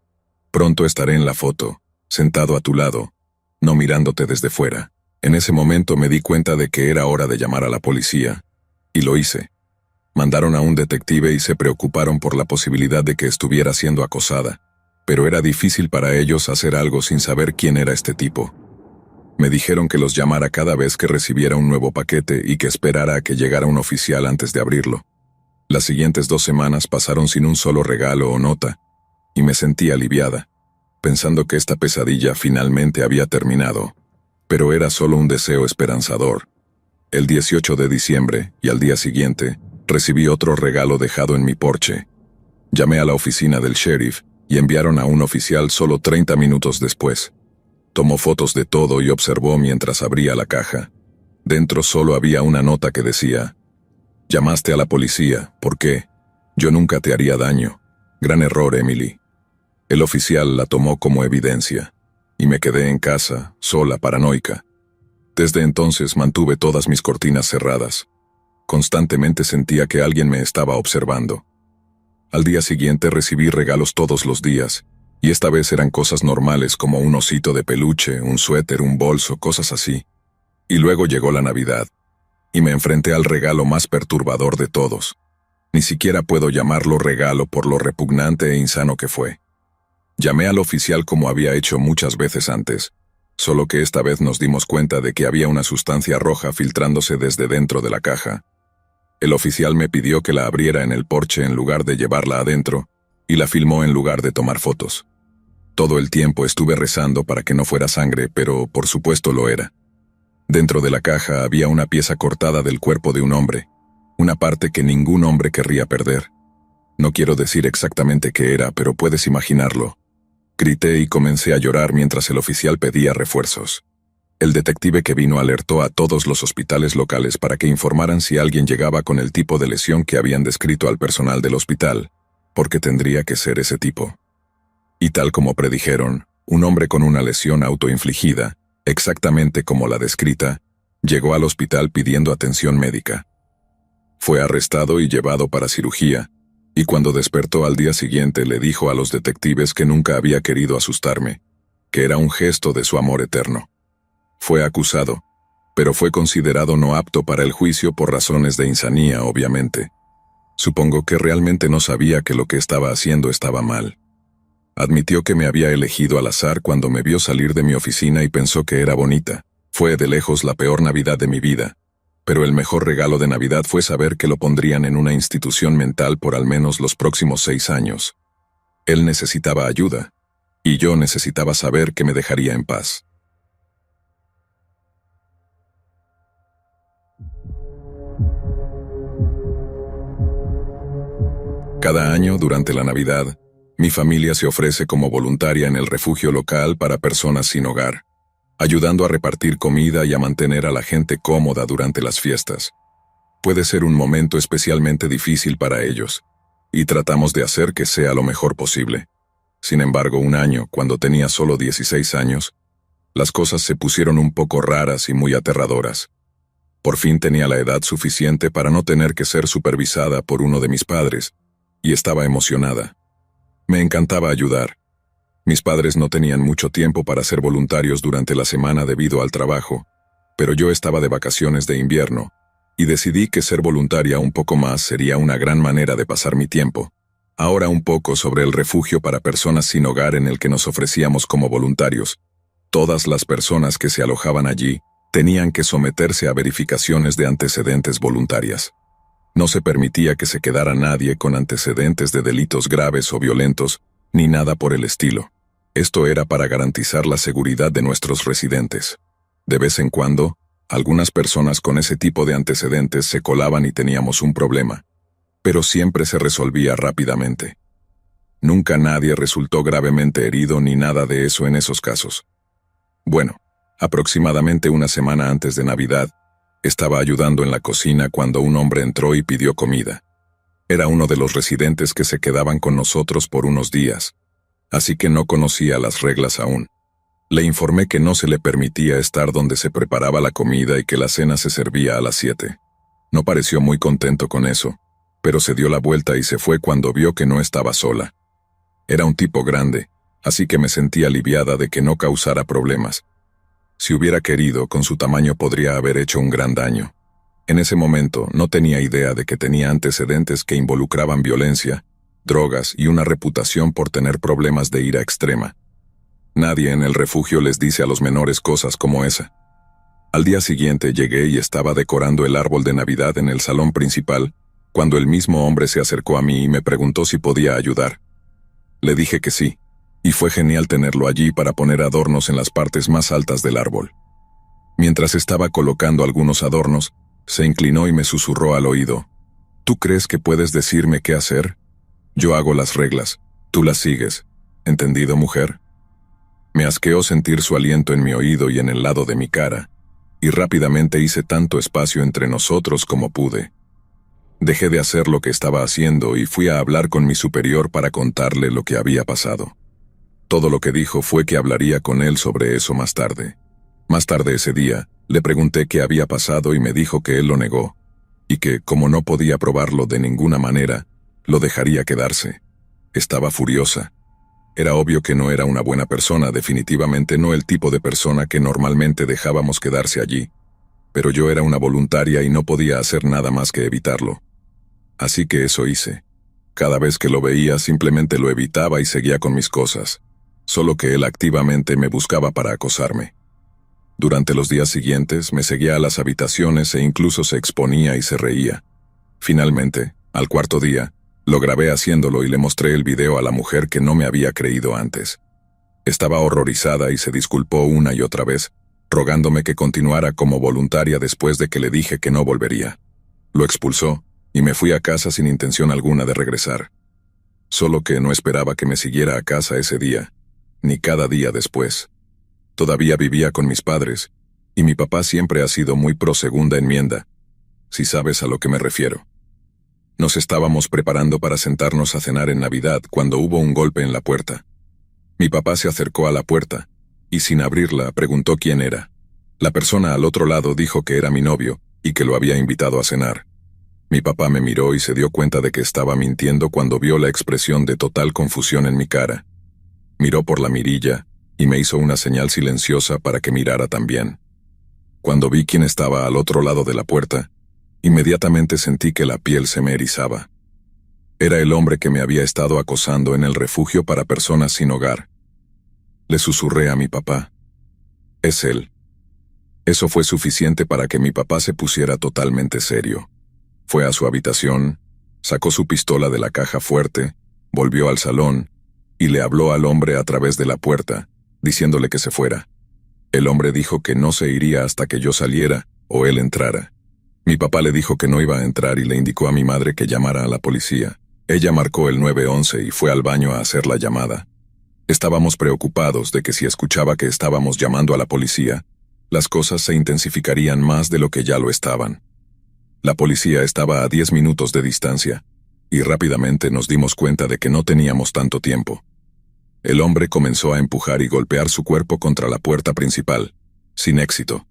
«Pronto estaré en la foto, sentado a tu lado, no mirándote desde fuera». En ese momento me di cuenta de que era hora de llamar a la policía, y lo hice. Mandaron a un detective y se preocuparon por la posibilidad de que estuviera siendo acosada, pero era difícil para ellos hacer algo sin saber quién era este tipo. Me dijeron que los llamara cada vez que recibiera un nuevo paquete y que esperara a que llegara un oficial antes de abrirlo. Las siguientes 2 semanas pasaron sin un solo regalo o nota, y me sentí aliviada, pensando que esta pesadilla finalmente había terminado, pero era solo un deseo esperanzador. El 18 de diciembre, y al día siguiente, recibí otro regalo dejado en mi porche. Llamé a la oficina del sheriff y enviaron a un oficial solo 30 minutos después. Tomó fotos de todo y observó mientras abría la caja. Dentro solo había una nota que decía: «Llamaste a la policía, ¿por qué? Yo nunca te haría daño. Gran error, Emily». El oficial la tomó como evidencia, y me quedé en casa, sola, paranoica. Desde entonces mantuve todas mis cortinas cerradas. Constantemente sentía que alguien me estaba observando. Al día siguiente recibí regalos todos los días, y esta vez eran cosas normales como un osito de peluche, un suéter, un bolso, cosas así. Y luego llegó la Navidad, y me enfrenté al regalo más perturbador de todos. Ni siquiera puedo llamarlo regalo por lo repugnante e insano que fue. Llamé al oficial como había hecho muchas veces antes, solo que esta vez nos dimos cuenta de que había una sustancia roja filtrándose desde dentro de la caja. El oficial me pidió que la abriera en el porche en lugar de llevarla adentro, y la filmó en lugar de tomar fotos. Todo el tiempo estuve rezando para que no fuera sangre, pero por supuesto lo era. Dentro de la caja había una pieza cortada del cuerpo de un hombre, una parte que ningún hombre querría perder. No quiero decir exactamente qué era, pero puedes imaginarlo. Grité y comencé a llorar mientras el oficial pedía refuerzos. El detective que vino alertó a todos los hospitales locales para que informaran si alguien llegaba con el tipo de lesión que habían descrito al personal del hospital, porque tendría que ser ese tipo. Y tal como predijeron, un hombre con una lesión autoinfligida, exactamente como la descrita, llegó al hospital pidiendo atención médica. Fue arrestado y llevado para cirugía, y cuando despertó al día siguiente le dijo a los detectives que nunca había querido asustarme, que era un gesto de su amor eterno. Fue acusado, pero fue considerado no apto para el juicio por razones de insanía, obviamente. Supongo que realmente no sabía que lo que estaba haciendo estaba mal. Admitió que me había elegido al azar cuando me vio salir de mi oficina y pensó que era bonita. Fue de lejos la peor Navidad de mi vida, pero el mejor regalo de Navidad fue saber que lo pondrían en una institución mental por al menos los próximos 6 años. Él necesitaba ayuda, y yo necesitaba saber que me dejaría en paz. Cada año, durante la Navidad, mi familia se ofrece como voluntaria en el refugio local para personas sin hogar, ayudando a repartir comida y a mantener a la gente cómoda durante las fiestas. Puede ser un momento especialmente difícil para ellos, y tratamos de hacer que sea lo mejor posible. Sin embargo, un año, cuando tenía solo 16 años, las cosas se pusieron un poco raras y muy aterradoras. Por fin tenía la edad suficiente para no tener que ser supervisada por uno de mis padres, y estaba emocionada. Me encantaba ayudar. Mis padres no tenían mucho tiempo para ser voluntarios durante la semana debido al trabajo, pero yo estaba de vacaciones de invierno, y decidí que ser voluntaria un poco más sería una gran manera de pasar mi tiempo. Ahora un poco sobre el refugio para personas sin hogar en el que nos ofrecíamos como voluntarios. Todas las personas que se alojaban allí tenían que someterse a verificaciones de antecedentes voluntarias. No se permitía que se quedara nadie con antecedentes de delitos graves o violentos, ni nada por el estilo. Esto era para garantizar la seguridad de nuestros residentes. De vez en cuando, algunas personas con ese tipo de antecedentes se colaban y teníamos un problema, pero siempre se resolvía rápidamente. Nunca nadie resultó gravemente herido ni nada de eso en esos casos. Bueno, aproximadamente una semana antes de Navidad, estaba ayudando en la cocina cuando un hombre entró y pidió comida. Era uno de los residentes que se quedaban con nosotros por unos días, así que no conocía las reglas aún. Le informé que no se le permitía estar donde se preparaba la comida y que la cena se servía a las 7. No pareció muy contento con eso, pero se dio la vuelta y se fue cuando vio que no estaba sola. Era un tipo grande, así que me sentí aliviada de que no causara problemas. Si hubiera querido, con su tamaño podría haber hecho un gran daño. En ese momento no tenía idea de que tenía antecedentes que involucraban violencia, drogas y una reputación por tener problemas de ira extrema. Nadie en el refugio les dice a los menores cosas como esa. Al día siguiente llegué y estaba decorando el árbol de Navidad en el salón principal, cuando el mismo hombre se acercó a mí y me preguntó si podía ayudar. Le dije que sí, y fue genial tenerlo allí para poner adornos en las partes más altas del árbol. Mientras estaba colocando algunos adornos, se inclinó y me susurró al oído: ¿Tú crees que puedes decirme qué hacer? Yo hago las reglas, tú las sigues. ¿Entendido, mujer? Me asqueó sentir su aliento en mi oído y en el lado de mi cara, y rápidamente hice tanto espacio entre nosotros como pude. Dejé de hacer lo que estaba haciendo y fui a hablar con mi superior para contarle lo que había pasado. Todo lo que dijo fue que hablaría con él sobre eso más tarde. Más tarde ese día, le pregunté qué había pasado y me dijo que él lo negó, y que, como no podía probarlo de ninguna manera, lo dejaría quedarse. Estaba furiosa. Era obvio que no era una buena persona, definitivamente no el tipo de persona que normalmente dejábamos quedarse allí. Pero yo era una voluntaria y no podía hacer nada más que evitarlo. Así que eso hice. Cada vez que lo veía simplemente lo evitaba y seguía con mis cosas. Solo que él activamente me buscaba para acosarme. Durante los días siguientes me seguía a las habitaciones e incluso se exponía y se reía. Finalmente, al cuarto día, lo grabé haciéndolo y le mostré el video a la mujer que no me había creído antes. Estaba horrorizada y se disculpó una y otra vez, rogándome que continuara como voluntaria después de que le dije que no volvería. Lo expulsó, y me fui a casa sin intención alguna de regresar. Solo que no esperaba que me siguiera a casa ese día, ni cada día después. Todavía vivía con mis padres, Y mi papá siempre ha sido muy pro segunda enmienda, si sabes a lo que me refiero. Nos estábamos preparando para sentarnos a cenar en Navidad cuando hubo un golpe en la puerta. Mi papá se acercó a la puerta, y sin abrirla preguntó quién era. La persona al otro lado dijo que era mi novio, y que lo había invitado a cenar. Mi papá me miró y se dio cuenta de que estaba mintiendo cuando vio la expresión de total confusión en mi cara. Miró por la mirilla, y me hizo una señal silenciosa para que mirara también. Cuando vi quién estaba al otro lado de la puerta, inmediatamente sentí que la piel se me erizaba. Era el hombre que me había estado acosando en el refugio para personas sin hogar. Le susurré a mi papá. Es él. Eso fue suficiente para que mi papá se pusiera totalmente serio. Fue a su habitación, sacó su pistola de la caja fuerte, volvió al salón, y le habló al hombre a través de la puerta, diciéndole que se fuera. El hombre dijo que no se iría hasta que yo saliera o él entrara. Mi papá le dijo que no iba a entrar y le indicó a mi madre que llamara a la policía. Ella marcó el 911 y fue al baño a hacer la llamada. Estábamos preocupados de que si escuchaba que estábamos llamando a la policía, las cosas se intensificarían más de lo que ya lo estaban. La policía estaba a 10 minutos de distancia, y rápidamente nos dimos cuenta de que no teníamos tanto tiempo. El hombre comenzó a empujar y golpear su cuerpo contra la puerta principal, sin éxito.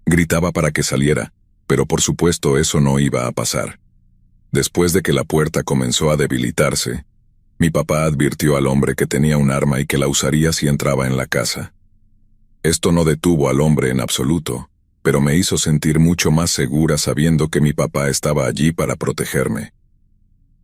Gritaba para que saliera, pero por supuesto eso no iba a pasar. Después de que la puerta comenzó a debilitarse, mi papá advirtió al hombre que tenía un arma y que la usaría si entraba en la casa. Esto no detuvo al hombre en absoluto, pero me hizo sentir mucho más segura sabiendo que mi papá estaba allí para protegerme.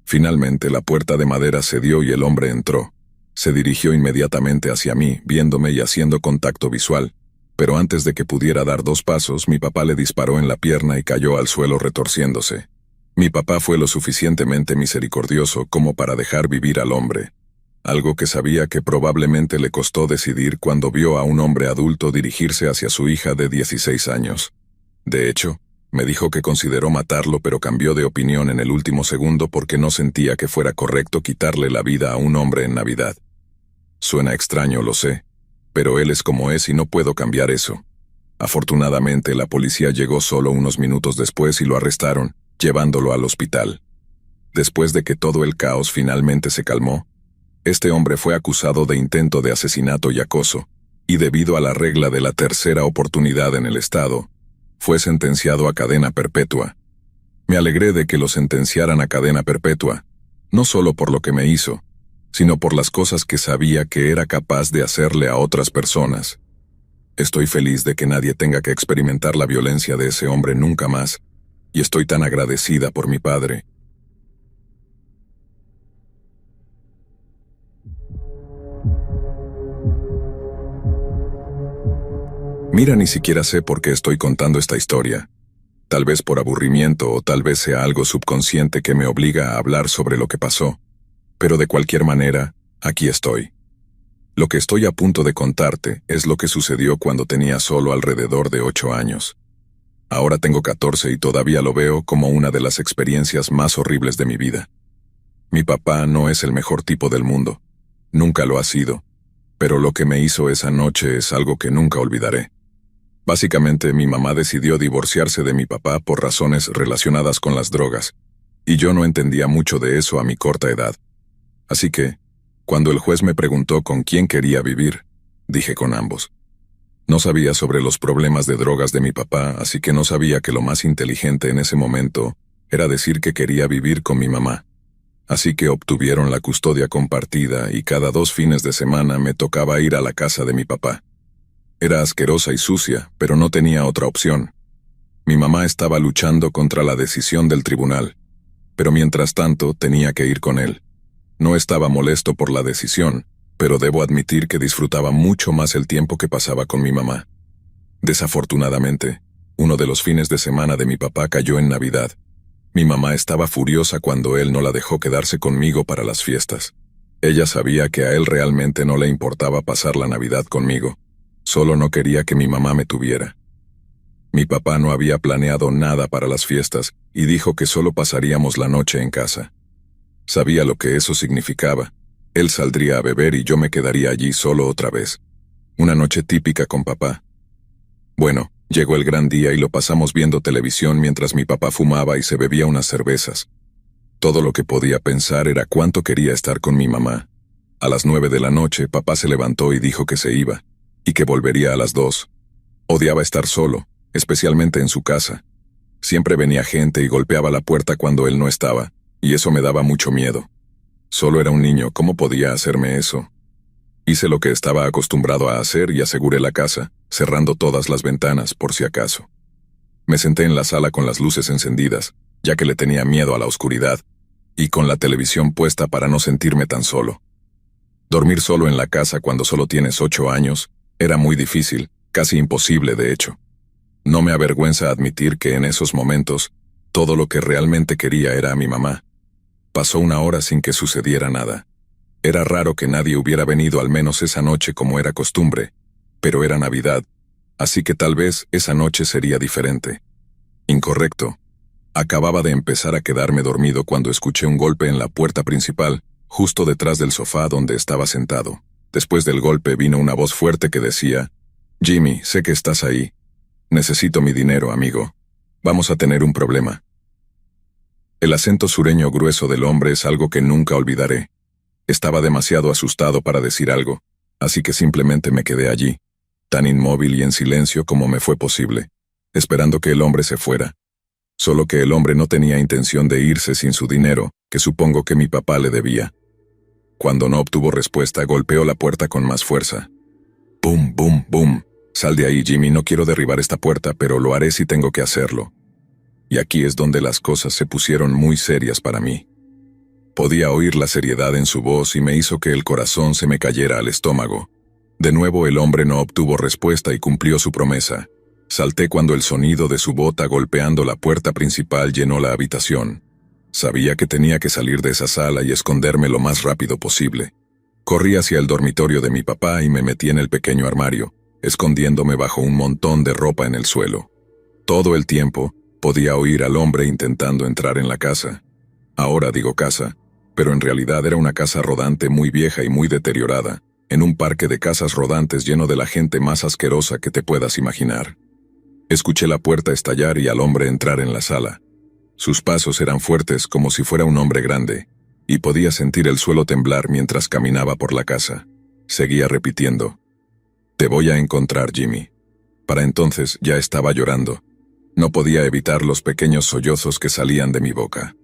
Finalmente la puerta de madera cedió y el hombre entró. Se dirigió inmediatamente hacia mí, viéndome y haciendo contacto visual, pero antes de que pudiera dar 2 pasos, mi papá le disparó en la pierna y cayó al suelo retorciéndose. Mi papá fue lo suficientemente misericordioso como para dejar vivir al hombre, algo que sabía que probablemente le costó decidir cuando vio a un hombre adulto dirigirse hacia su hija de 16 años. De hecho, me dijo que consideró matarlo pero cambió de opinión en el último segundo porque no sentía que fuera correcto quitarle la vida a un hombre en Navidad. Suena extraño, lo sé, pero él es como es y no puedo cambiar eso. Afortunadamente, la policía llegó solo unos minutos después y lo arrestaron, llevándolo al hospital. Después de que todo el caos finalmente se calmó, este hombre fue acusado de intento de asesinato y acoso, y debido a la regla de la tercera oportunidad en el estado, fue sentenciado a cadena perpetua. Me alegré de que lo sentenciaran a cadena perpetua, no solo por lo que me hizo, sino por las cosas que sabía que era capaz de hacerle a otras personas. Estoy feliz de que nadie tenga que experimentar la violencia de ese hombre nunca más, y estoy tan agradecida por mi padre. Mira, ni siquiera sé por qué estoy contando esta historia. Tal vez por aburrimiento o tal vez sea algo subconsciente que me obliga a hablar sobre lo que pasó. Pero de cualquier manera, aquí estoy. Lo que estoy a punto de contarte es lo que sucedió cuando tenía solo alrededor de 8 años. Ahora tengo 14 y todavía lo veo como una de las experiencias más horribles de mi vida. Mi papá no es el mejor tipo del mundo. Nunca lo ha sido. Pero lo que me hizo esa noche es algo que nunca olvidaré. Básicamente, mi mamá decidió divorciarse de mi papá por razones relacionadas con las drogas, y yo no entendía mucho de eso a mi corta edad. Así que, cuando el juez me preguntó con quién quería vivir, dije con ambos. No sabía sobre los problemas de drogas de mi papá, así que no sabía que lo más inteligente en ese momento era decir que quería vivir con mi mamá. Así que obtuvieron la custodia compartida y cada 2 fines de semana me tocaba ir a la casa de mi papá. Era asquerosa y sucia, pero no tenía otra opción. Mi mamá estaba luchando contra la decisión del tribunal, pero mientras tanto tenía que ir con él. No estaba molesto por la decisión, pero debo admitir que disfrutaba mucho más el tiempo que pasaba con mi mamá. Desafortunadamente, uno de los fines de semana de mi papá cayó en Navidad. Mi mamá estaba furiosa cuando él no la dejó quedarse conmigo para las fiestas. Ella sabía que a él realmente no le importaba pasar la Navidad conmigo, solo no quería que mi mamá me tuviera. Mi papá no había planeado nada para las fiestas y dijo que solo pasaríamos la noche en casa. Sabía lo que eso significaba. Él saldría a beber y yo me quedaría allí solo otra vez. Una noche típica con papá. Bueno, llegó el gran día y lo pasamos viendo televisión mientras mi papá fumaba y se bebía unas cervezas. Todo lo que podía pensar era cuánto quería estar con mi mamá. A las 9 de la noche, papá se levantó y dijo que se iba, y que volvería a las 2. Odiaba estar solo, especialmente en su casa. Siempre venía gente y golpeaba la puerta cuando él no estaba, y eso me daba mucho miedo. Solo era un niño, ¿cómo podía hacerme eso? Hice lo que estaba acostumbrado a hacer y aseguré la casa, cerrando todas las ventanas por si acaso. Me senté en la sala con las luces encendidas, ya que le tenía miedo a la oscuridad, y con la televisión puesta para no sentirme tan solo. Dormir solo en la casa cuando solo tienes 8 años era muy difícil, casi imposible de hecho. No me avergüenza admitir que en esos momentos, todo lo que realmente quería era a mi mamá. Pasó una hora sin que sucediera nada. Era raro que nadie hubiera venido al menos esa noche como era costumbre, pero era Navidad, así que tal vez esa noche sería diferente. Incorrecto. Acababa de empezar a quedarme dormido cuando escuché un golpe en la puerta principal, justo detrás del sofá donde estaba sentado. Después del golpe vino una voz fuerte que decía, «Jimmy, sé que estás ahí. Necesito mi dinero, amigo. Vamos a tener un problema». El acento sureño grueso del hombre es algo que nunca olvidaré. Estaba demasiado asustado para decir algo, así que simplemente me quedé allí, tan inmóvil y en silencio como me fue posible, esperando que el hombre se fuera. Solo que el hombre no tenía intención de irse sin su dinero, que supongo que mi papá le debía. Cuando no obtuvo respuesta, golpeó la puerta con más fuerza. ¡Bum, bum, bum! Sal de ahí, Jimmy, no quiero derribar esta puerta, pero lo haré si tengo que hacerlo. Y aquí es donde las cosas se pusieron muy serias para mí. Podía oír la seriedad en su voz y me hizo que el corazón se me cayera al estómago. De nuevo el hombre no obtuvo respuesta y cumplió su promesa. Salté cuando el sonido de su bota golpeando la puerta principal llenó la habitación. Sabía que tenía que salir de esa sala y esconderme lo más rápido posible. Corrí hacia el dormitorio de mi papá y me metí en el pequeño armario, escondiéndome bajo un montón de ropa en el suelo. Todo el tiempo, podía oír al hombre intentando entrar en la casa. Ahora digo casa, pero en realidad era una casa rodante muy vieja y muy deteriorada, en un parque de casas rodantes lleno de la gente más asquerosa que te puedas imaginar. Escuché la puerta estallar y al hombre entrar en la sala. Sus pasos eran fuertes como si fuera un hombre grande, y podía sentir el suelo temblar mientras caminaba por la casa. Seguía repitiendo, «Te voy a encontrar, Jimmy». Para entonces ya estaba llorando. No podía evitar los pequeños sollozos que salían de mi boca.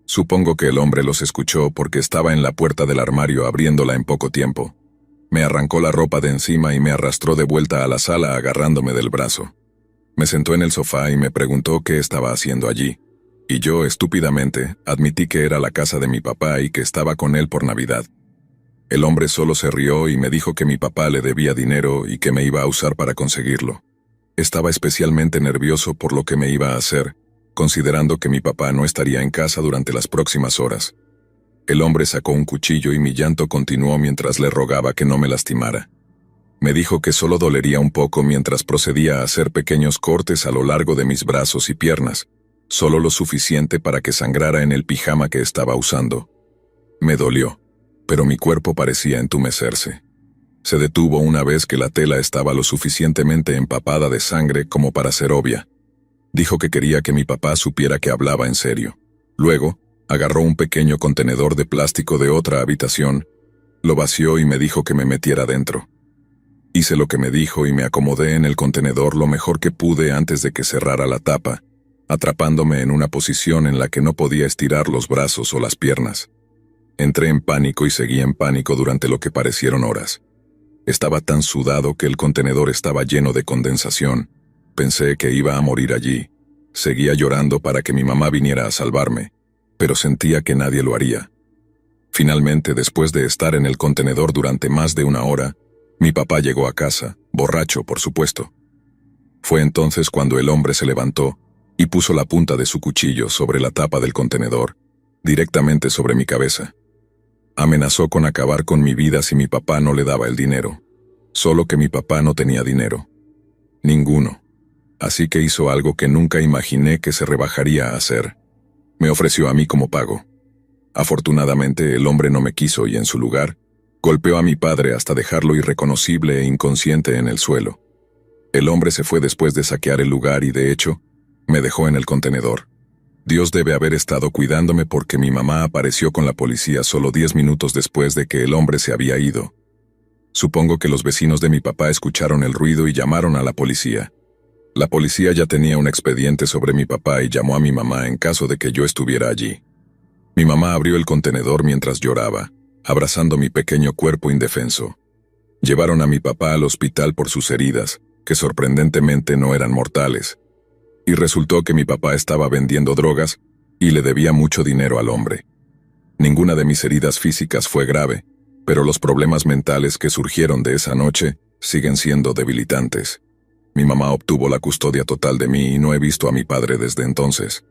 Supongo que el hombre los escuchó porque estaba en la puerta del armario abriéndola en poco tiempo. Me arrancó la ropa de encima y me arrastró de vuelta a la sala agarrándome del brazo. Me sentó en el sofá y me preguntó qué estaba haciendo allí. Y yo, estúpidamente, admití que era la casa de mi papá y que estaba con él por Navidad. El hombre solo se rió y me dijo que mi papá le debía dinero y que me iba a usar para conseguirlo. Estaba especialmente nervioso por lo que me iba a hacer, considerando que mi papá no estaría en casa durante las próximas horas. El hombre sacó un cuchillo y mi llanto continuó mientras le rogaba que no me lastimara. Me dijo que solo dolería un poco mientras procedía a hacer pequeños cortes a lo largo de mis brazos y piernas, solo lo suficiente para que sangrara en el pijama que estaba usando. Me dolió, pero mi cuerpo parecía entumecerse. Se detuvo una vez que la tela estaba lo suficientemente empapada de sangre como para ser obvia. Dijo que quería que mi papá supiera que hablaba en serio. Luego, agarró un pequeño contenedor de plástico de otra habitación, lo vació y me dijo que me metiera dentro. Hice lo que me dijo y me acomodé en el contenedor lo mejor que pude antes de que cerrara la tapa, atrapándome en una posición en la que no podía estirar los brazos o las piernas. Entré en pánico y seguí en pánico durante lo que parecieron horas. Estaba tan sudado que el contenedor estaba lleno de condensación. Pensé que iba a morir allí. Seguía llorando para que mi mamá viniera a salvarme, pero sentía que nadie lo haría. Finalmente, después de estar en el contenedor durante más de una hora, mi papá llegó a casa, borracho, por supuesto. Fue entonces cuando el hombre se levantó y puso la punta de su cuchillo sobre la tapa del contenedor, directamente sobre mi cabeza. Amenazó con acabar con mi vida si mi papá no le daba el dinero. Solo que mi papá no tenía dinero. Ninguno. Así que hizo algo que nunca imaginé que se rebajaría a hacer. Me ofreció a mí como pago. Afortunadamente, el hombre no me quiso y en su lugar, golpeó a mi padre hasta dejarlo irreconocible e inconsciente en el suelo. El hombre se fue después de saquear el lugar y, de hecho, me dejó en el contenedor. Dios debe haber estado cuidándome porque mi mamá apareció con la policía solo 10 minutos después de que el hombre se había ido. Supongo que los vecinos de mi papá escucharon el ruido y llamaron a la policía. La policía ya tenía un expediente sobre mi papá y llamó a mi mamá en caso de que yo estuviera allí. Mi mamá abrió el contenedor mientras lloraba, abrazando mi pequeño cuerpo indefenso. Llevaron a mi papá al hospital por sus heridas, que sorprendentemente no eran mortales. Y resultó que mi papá estaba vendiendo drogas y le debía mucho dinero al hombre. Ninguna de mis heridas físicas fue grave, pero los problemas mentales que surgieron de esa noche siguen siendo debilitantes. Mi mamá obtuvo la custodia total de mí y no he visto a mi padre desde entonces.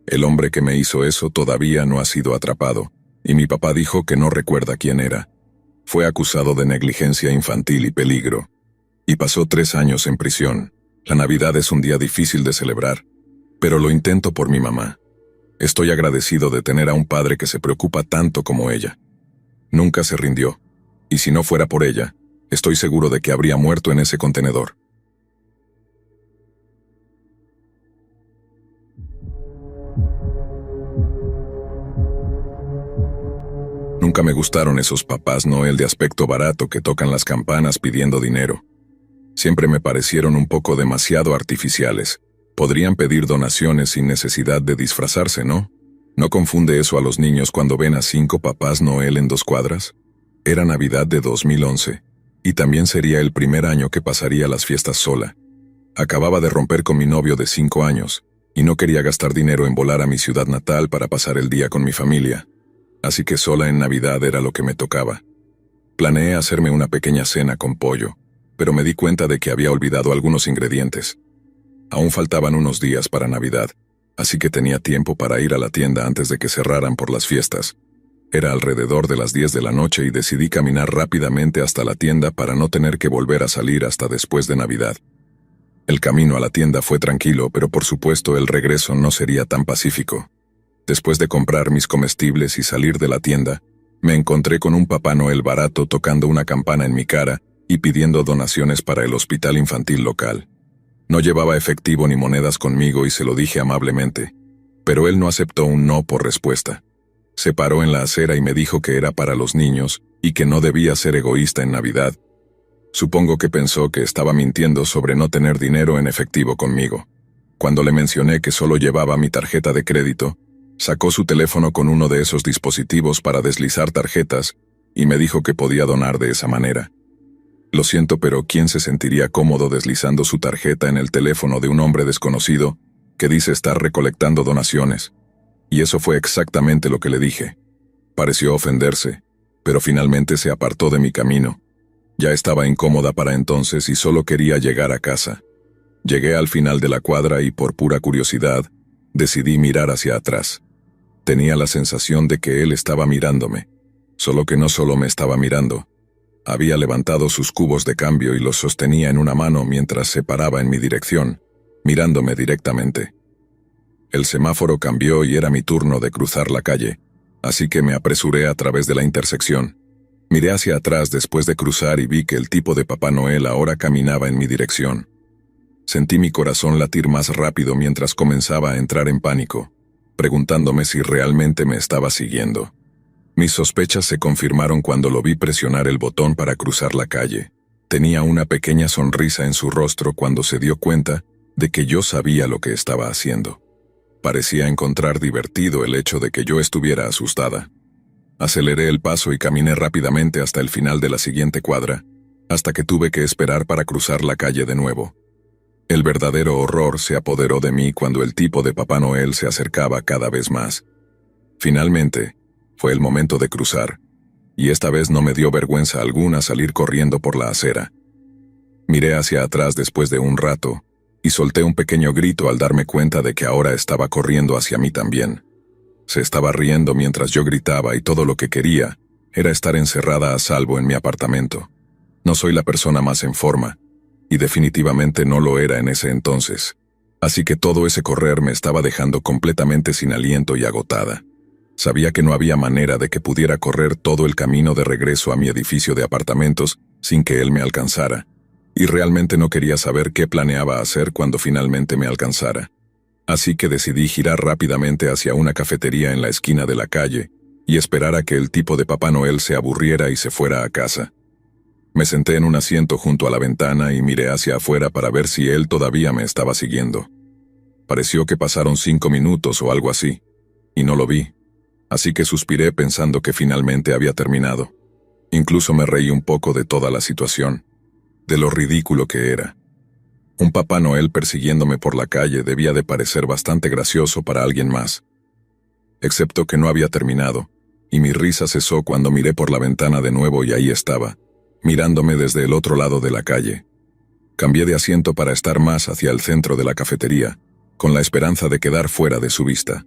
El hombre que me hizo eso todavía no ha sido atrapado, y mi papá dijo que no recuerda quién era. Fue acusado de negligencia infantil y peligro, y pasó 3 años en prisión. La Navidad es un día difícil de celebrar, pero lo intento por mi mamá. Estoy agradecido de tener a un padre que se preocupa tanto como ella. Nunca se rindió, y si no fuera por ella, estoy seguro de que habría muerto en ese contenedor. Nunca me gustaron esos papás Noel de aspecto barato que tocan las campanas pidiendo dinero. Siempre me parecieron un poco demasiado artificiales. Podrían pedir donaciones sin necesidad de disfrazarse, ¿no? ¿No confunde eso a los niños cuando ven a 5 papás Noel en 2 cuadras? Era Navidad de 2011, y también sería el primer año que pasaría las fiestas sola. Acababa de romper con mi novio de 5 años, y no quería gastar dinero en volar a mi ciudad natal para pasar el día con mi familia. Así que sola en Navidad era lo que me tocaba. Planeé hacerme una pequeña cena con pollo, pero me di cuenta de que había olvidado algunos ingredientes. Aún faltaban unos días para Navidad, así que tenía tiempo para ir a la tienda antes de que cerraran por las fiestas. Era alrededor de las 10 de la noche y decidí caminar rápidamente hasta la tienda para no tener que volver a salir hasta después de Navidad. El camino a la tienda fue tranquilo, pero por supuesto el regreso no sería tan pacífico. Después de comprar mis comestibles y salir de la tienda, me encontré con un Papá Noel barato tocando una campana en mi cara y pidiendo donaciones para el hospital infantil local. No llevaba efectivo ni monedas conmigo y se lo dije amablemente, pero él no aceptó un no por respuesta. Se paró en la acera y me dijo que era para los niños y que no debía ser egoísta en Navidad. Supongo que pensó que estaba mintiendo sobre no tener dinero en efectivo conmigo. Cuando le mencioné que solo llevaba mi tarjeta de crédito, sacó su teléfono con uno de esos dispositivos para deslizar tarjetas y me dijo que podía donar de esa manera. Lo siento, pero ¿quién se sentiría cómodo deslizando su tarjeta en el teléfono de un hombre desconocido que dice estar recolectando donaciones? Y eso fue exactamente lo que le dije. Pareció ofenderse, pero finalmente se apartó de mi camino. Ya estaba incómoda para entonces y solo quería llegar a casa. Llegué al final de la cuadra y por pura curiosidad, decidí mirar hacia atrás. Tenía la sensación de que él estaba mirándome, solo que no solo me estaba mirando. Había levantado sus cubos de cambio y los sostenía en una mano mientras se paraba en mi dirección, mirándome directamente. El semáforo cambió y era mi turno de cruzar la calle, así que me apresuré a través de la intersección. Miré hacia atrás después de cruzar y vi que el tipo de Papá Noel ahora caminaba en mi dirección. Sentí mi corazón latir más rápido mientras comenzaba a entrar en pánico, preguntándome si realmente me estaba siguiendo. Mis sospechas se confirmaron cuando lo vi presionar el botón para cruzar la calle. Tenía una pequeña sonrisa en su rostro cuando se dio cuenta de que yo sabía lo que estaba haciendo. Parecía encontrar divertido el hecho de que yo estuviera asustada. Aceleré el paso y caminé rápidamente hasta el final de la siguiente cuadra, hasta que tuve que esperar para cruzar la calle de nuevo. El verdadero horror se apoderó de mí cuando el tipo de Papá Noel se acercaba cada vez más. Finalmente, fue el momento de cruzar, y esta vez no me dio vergüenza alguna salir corriendo por la acera. Miré hacia atrás después de un rato, y solté un pequeño grito al darme cuenta de que ahora estaba corriendo hacia mí también. Se estaba riendo mientras yo gritaba y todo lo que quería era estar encerrada a salvo en mi apartamento. No soy la persona más en forma, y definitivamente no lo era en ese entonces. Así que todo ese correr me estaba dejando completamente sin aliento y agotada. Sabía que no había manera de que pudiera correr todo el camino de regreso a mi edificio de apartamentos sin que él me alcanzara. y realmente no quería saber qué planeaba hacer cuando finalmente me alcanzara. Así que decidí girar rápidamente hacia una cafetería en la esquina de la calle y esperar a que el tipo de Papá Noel se aburriera y se fuera a casa. Me senté en un asiento junto a la ventana y miré hacia afuera para ver si él todavía me estaba siguiendo. Pareció que pasaron 5 minutos o algo así, y no lo vi, así que suspiré pensando que finalmente había terminado. Incluso me reí un poco de toda la situación, de lo ridículo que era. Un Papá Noel persiguiéndome por la calle debía de parecer bastante gracioso para alguien más. Excepto que no había terminado, y mi risa cesó cuando miré por la ventana de nuevo y ahí estaba, mirándome desde el otro lado de la calle. Cambié de asiento para estar más hacia el centro de la cafetería, con la esperanza de quedar fuera de su vista.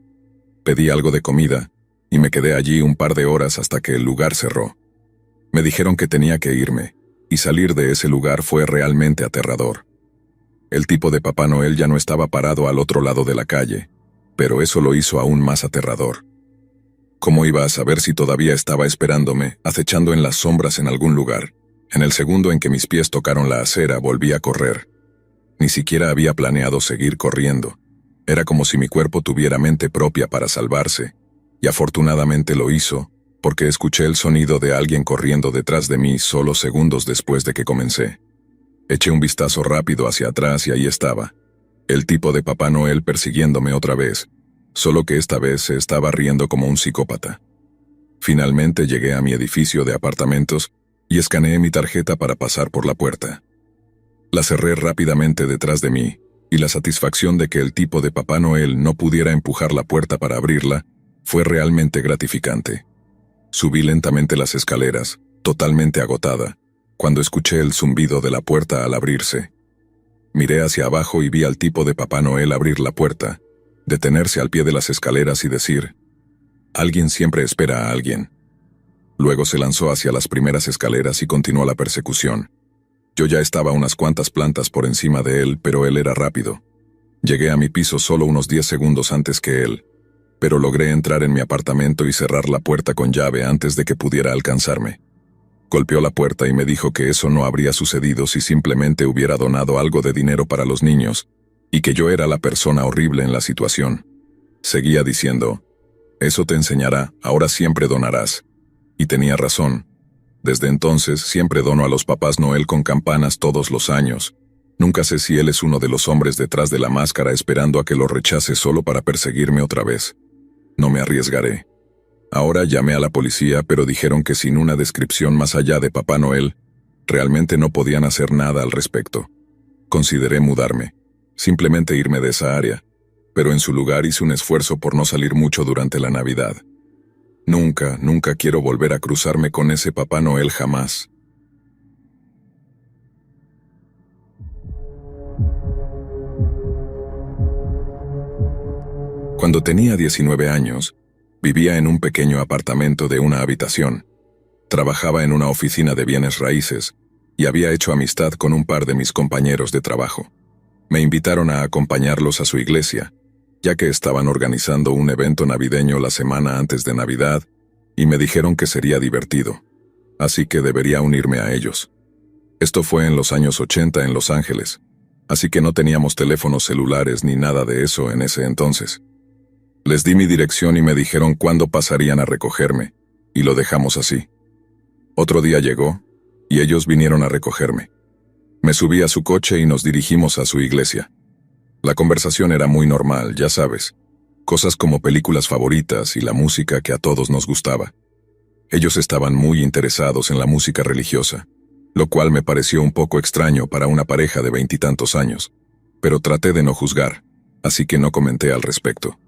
Pedí algo de comida, y me quedé allí un par de horas hasta que el lugar cerró. Me dijeron que tenía que irme, y salir de ese lugar fue realmente aterrador. El tipo de Papá Noel ya no estaba parado al otro lado de la calle, pero eso lo hizo aún más aterrador. ¿Cómo iba a saber si todavía estaba esperándome, acechando en las sombras en algún lugar? En el segundo en que mis pies tocaron la acera, volví a correr. Ni siquiera había planeado seguir corriendo. Era como si mi cuerpo tuviera mente propia para salvarse, y afortunadamente lo hizo, porque escuché el sonido de alguien corriendo detrás de mí solo segundos después de que comencé. Eché un vistazo rápido hacia atrás y ahí estaba, el tipo de Papá Noel persiguiéndome otra vez, solo que esta vez se estaba riendo como un psicópata. Finalmente llegué a mi edificio de apartamentos y escaneé mi tarjeta para pasar por la puerta. La cerré rápidamente detrás de mí, y la satisfacción de que el tipo de Papá Noel no pudiera empujar la puerta para abrirla fue realmente gratificante. Subí lentamente las escaleras, totalmente agotada, cuando escuché el zumbido de la puerta al abrirse. Miré hacia abajo y vi al tipo de Papá Noel abrir la puerta, detenerse al pie de las escaleras y decir: «Alguien siempre espera a alguien». Luego se lanzó hacia las primeras escaleras y continuó la persecución. Yo ya estaba unas cuantas plantas por encima de él, pero él era rápido. Llegué a mi piso solo unos 10 segundos antes que él, pero logré entrar en mi apartamento y cerrar la puerta con llave antes de que pudiera alcanzarme. Golpeó la puerta y me dijo que eso no habría sucedido si simplemente hubiera donado algo de dinero para los niños, y que yo era la persona horrible en la situación. Seguía diciendo: «Eso te enseñará, ahora siempre donarás». Y tenía razón. Desde entonces siempre dono a los Papás Noel con campanas todos los años. Nunca sé si él es uno de los hombres detrás de la máscara esperando a que lo rechace solo para perseguirme otra vez. No me arriesgaré. Ahora llamé a la policía, pero dijeron que sin una descripción más allá de Papá Noel, realmente no podían hacer nada al respecto. Consideré mudarme, simplemente irme de esa área, pero en su lugar hice un esfuerzo por no salir mucho durante la Navidad. Nunca quiero volver a cruzarme con ese Papá Noel jamás. Cuando tenía 19 años, vivía en un pequeño apartamento de una habitación. Trabajaba en una oficina de bienes raíces y había hecho amistad con un par de mis compañeros de trabajo. Me invitaron a acompañarlos a su iglesia, ya que estaban organizando un evento navideño la semana antes de Navidad, y me dijeron que sería divertido, así que debería unirme a ellos. Esto fue en los años 80 en Los Ángeles, así que no teníamos teléfonos celulares ni nada de eso en ese entonces. Les di mi dirección y me dijeron cuándo pasarían a recogerme, y lo dejamos así. Otro día llegó, y ellos vinieron a recogerme. Me subí a su coche y nos dirigimos a su iglesia. La conversación era muy normal, ya sabes. Cosas como películas favoritas y la música que a todos nos gustaba. Ellos estaban muy interesados en la música religiosa, lo cual me pareció un poco extraño para una pareja de 20 y tantos años, pero traté de no juzgar, así que no comenté al respecto.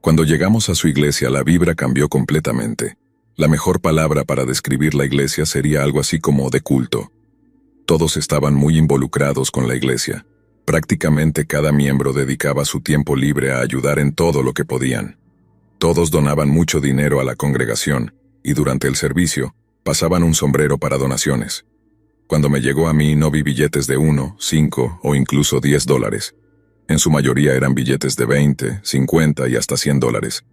Cuando llegamos a su iglesia, la vibra cambió completamente. La mejor palabra para describir la iglesia sería algo así como de culto. Todos estaban muy involucrados con la iglesia. Prácticamente cada miembro dedicaba su tiempo libre a ayudar en todo lo que podían. Todos donaban mucho dinero a la congregación, y durante el servicio, pasaban un sombrero para donaciones. Cuando me llegó a mí no vi billetes de 1, 5 o incluso $10. En su mayoría eran billetes de 20, 50 y hasta $100.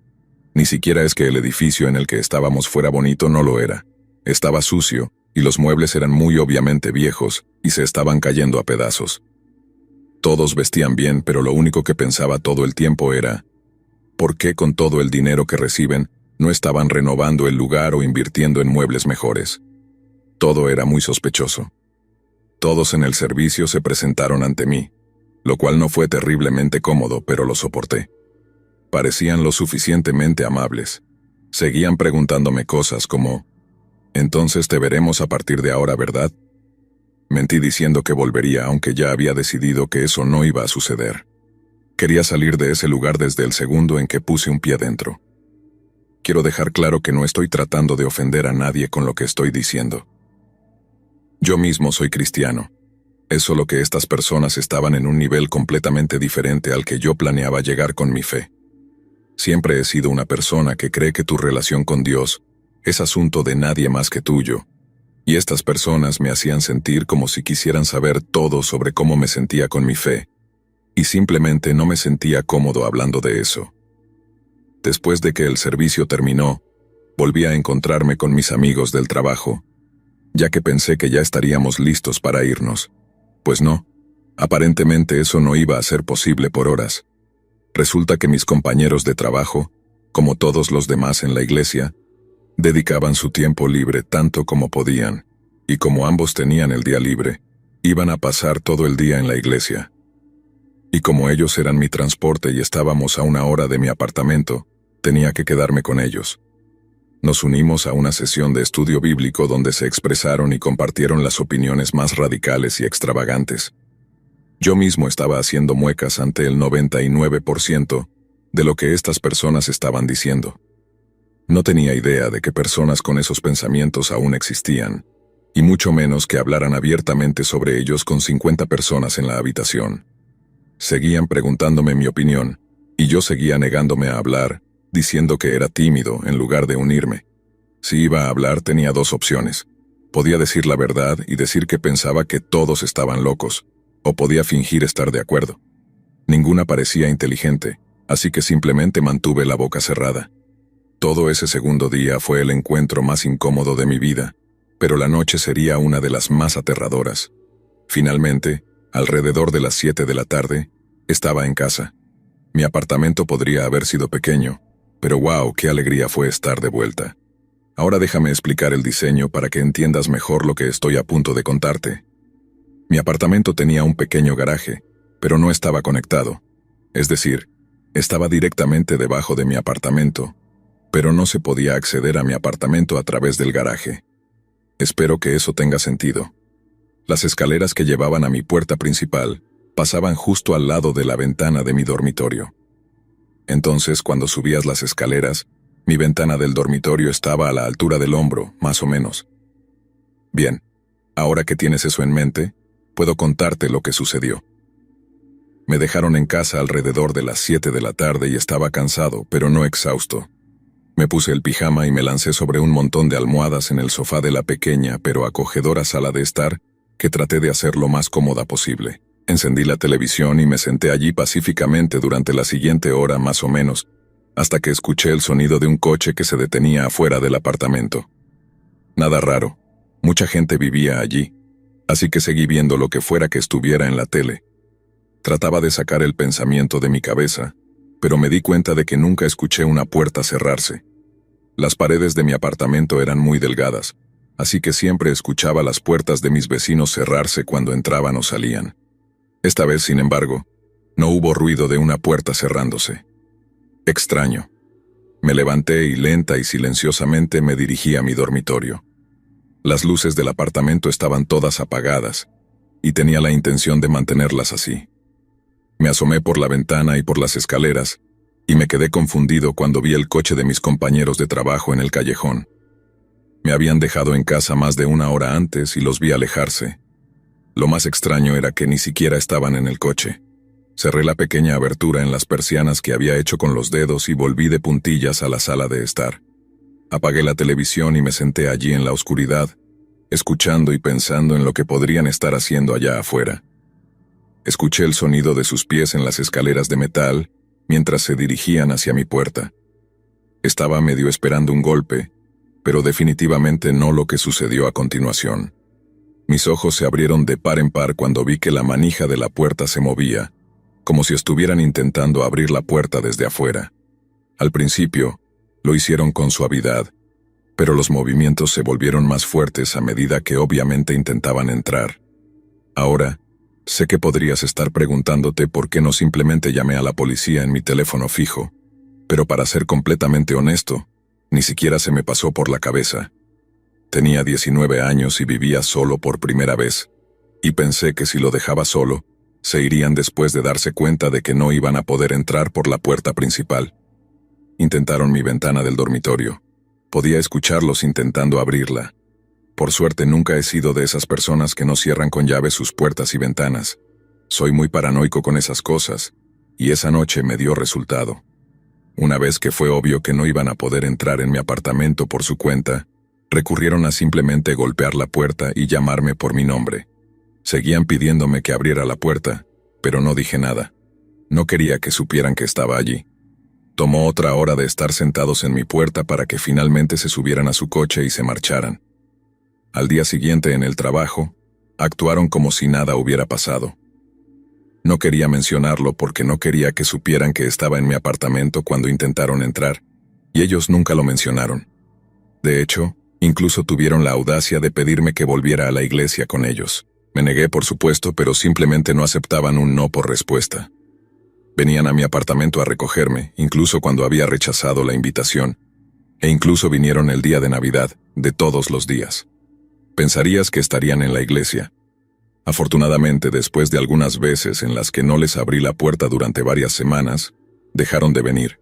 Ni siquiera es que el edificio en el que estábamos fuera bonito, no lo era. Estaba sucio, y los muebles eran muy obviamente viejos y se estaban cayendo a pedazos. Todos vestían bien, pero lo único que pensaba todo el tiempo era, ¿por qué con todo el dinero que reciben no estaban renovando el lugar o invirtiendo en muebles mejores? Todo era muy sospechoso. Todos en el servicio se presentaron ante mí, lo cual no fue terriblemente cómodo, pero lo soporté. Parecían lo suficientemente amables. Seguían preguntándome cosas como, «Entonces te veremos a partir de ahora, ¿verdad?». Mentí diciendo que volvería, aunque ya había decidido que eso no iba a suceder. Quería salir de ese lugar desde el segundo en que puse un pie dentro. Quiero dejar claro que no estoy tratando de ofender a nadie con lo que estoy diciendo. Yo mismo soy cristiano. Es solo que estas personas estaban en un nivel completamente diferente al que yo planeaba llegar con mi fe. Siempre he sido una persona que cree que tu relación con Dios es asunto de nadie más que tuyo, y estas personas me hacían sentir como si quisieran saber todo sobre cómo me sentía con mi fe, y simplemente no me sentía cómodo hablando de eso. Después de que el servicio terminó, volví a encontrarme con mis amigos del trabajo, ya que pensé que ya estaríamos listos para irnos. Pues no, aparentemente eso no iba a ser posible por horas. Resulta que mis compañeros de trabajo, como todos los demás en la iglesia, dedicaban su tiempo libre tanto como podían, y como ambos tenían el día libre, iban a pasar todo el día en la iglesia. Y como ellos eran mi transporte y estábamos a 1 hora de mi apartamento, tenía que quedarme con ellos. Nos unimos a una sesión de estudio bíblico donde se expresaron y compartieron las opiniones más radicales y extravagantes. Yo mismo estaba haciendo muecas ante el 99% de lo que estas personas estaban diciendo. No tenía idea de que personas con esos pensamientos aún existían, y mucho menos que hablaran abiertamente sobre ellos con 50 personas en la habitación. Seguían preguntándome mi opinión, y yo seguía negándome a hablar, diciendo que era tímido en lugar de unirme. Si iba a hablar tenía 2 opciones. Podía decir la verdad y decir que pensaba que todos estaban locos, o podía fingir estar de acuerdo. Ninguna parecía inteligente, así que simplemente mantuve la boca cerrada. Todo ese segundo día fue el encuentro más incómodo de mi vida, pero la noche sería una de las más aterradoras. Finalmente, alrededor de las 7 de la tarde, estaba en casa. Mi apartamento podría haber sido pequeño, pero wow, qué alegría fue estar de vuelta. Ahora déjame explicar el diseño para que entiendas mejor lo que estoy a punto de contarte. Mi apartamento tenía un pequeño garaje, pero no estaba conectado. Es decir, estaba directamente debajo de mi apartamento, pero no se podía acceder a mi apartamento a través del garaje. Espero que eso tenga sentido. Las escaleras que llevaban a mi puerta principal pasaban justo al lado de la ventana de mi dormitorio. Entonces, cuando subías las escaleras, mi ventana del dormitorio estaba a la altura del hombro, más o menos. Bien, ahora que tienes eso en mente, puedo contarte lo que sucedió. Me dejaron en casa alrededor de las 7 de la tarde y estaba cansado, pero no exhausto. Me puse el pijama y me lancé sobre un montón de almohadas en el sofá de la pequeña pero acogedora sala de estar, que traté de hacer lo más cómoda posible. Encendí la televisión y me senté allí pacíficamente durante la siguiente hora más o menos, hasta que escuché el sonido de un coche que se detenía afuera del apartamento. Nada raro, mucha gente vivía allí, así que seguí viendo lo que fuera que estuviera en la tele. Trataba de sacar el pensamiento de mi cabeza, pero me di cuenta de que nunca escuché una puerta cerrarse. Las paredes de mi apartamento eran muy delgadas, así que siempre escuchaba las puertas de mis vecinos cerrarse cuando entraban o salían. Esta vez, sin embargo, no hubo ruido de una puerta cerrándose. Extraño. Me levanté y lenta y silenciosamente me dirigí a mi dormitorio. Las luces del apartamento estaban todas apagadas, y tenía la intención de mantenerlas así. Me asomé por la ventana y por las escaleras, y me quedé confundido cuando vi el coche de mis compañeros de trabajo en el callejón. Me habían dejado en casa más de 1 hora antes y los vi alejarse. Lo más extraño era que ni siquiera estaban en el coche. Cerré la pequeña abertura en las persianas que había hecho con los dedos y volví de puntillas a la sala de estar. Apagué la televisión y me senté allí en la oscuridad, escuchando y pensando en lo que podrían estar haciendo allá afuera. Escuché el sonido de sus pies en las escaleras de metal mientras se dirigían hacia mi puerta. Estaba medio esperando un golpe, pero definitivamente no lo que sucedió a continuación. Mis ojos se abrieron de par en par cuando vi que la manija de la puerta se movía, como si estuvieran intentando abrir la puerta desde afuera. Al principio, lo hicieron con suavidad, pero los movimientos se volvieron más fuertes a medida que obviamente intentaban entrar. Ahora, sé que podrías estar preguntándote por qué no simplemente llamé a la policía en mi teléfono fijo, pero para ser completamente honesto, ni siquiera se me pasó por la cabeza. Tenía 19 años y vivía solo por primera vez, y pensé que si lo dejaba solo, se irían después de darse cuenta de que no iban a poder entrar por la puerta principal. Intentaron mi ventana del dormitorio. Podía escucharlos intentando abrirla. Por suerte nunca he sido de esas personas que no cierran con llave sus puertas y ventanas. Soy muy paranoico con esas cosas, y esa noche me dio resultado. Una vez que fue obvio que no iban a poder entrar en mi apartamento por su cuenta, recurrieron a simplemente golpear la puerta y llamarme por mi nombre. Seguían pidiéndome que abriera la puerta, pero no dije nada. No quería que supieran que estaba allí. Tomó otra hora de estar sentados en mi puerta para que finalmente se subieran a su coche y se marcharan. Al día siguiente en el trabajo, actuaron como si nada hubiera pasado. No quería mencionarlo porque no quería que supieran que estaba en mi apartamento cuando intentaron entrar, y ellos nunca lo mencionaron. De hecho, incluso tuvieron la audacia de pedirme que volviera a la iglesia con ellos. Me negué, por supuesto, pero simplemente no aceptaban un no por respuesta. Venían a mi apartamento a recogerme, incluso cuando había rechazado la invitación, e incluso vinieron el día de Navidad, de todos los días. Pensarías que estarían en la iglesia. Afortunadamente, después de algunas veces en las que no les abrí la puerta durante varias semanas, dejaron de venir.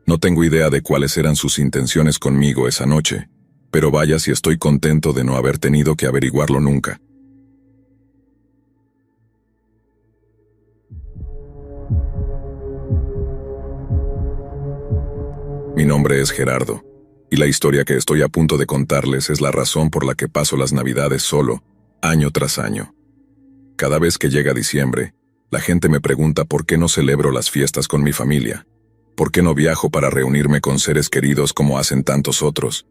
No tengo idea de cuáles eran sus intenciones conmigo esa noche, pero vaya si estoy contento de no haber tenido que averiguarlo nunca. Mi nombre es Gerardo, y la historia que estoy a punto de contarles es la razón por la que paso las Navidades solo, año tras año. Cada vez que llega diciembre, la gente me pregunta por qué no celebro las fiestas con mi familia, por qué no viajo para reunirme con seres queridos como hacen tantos otros.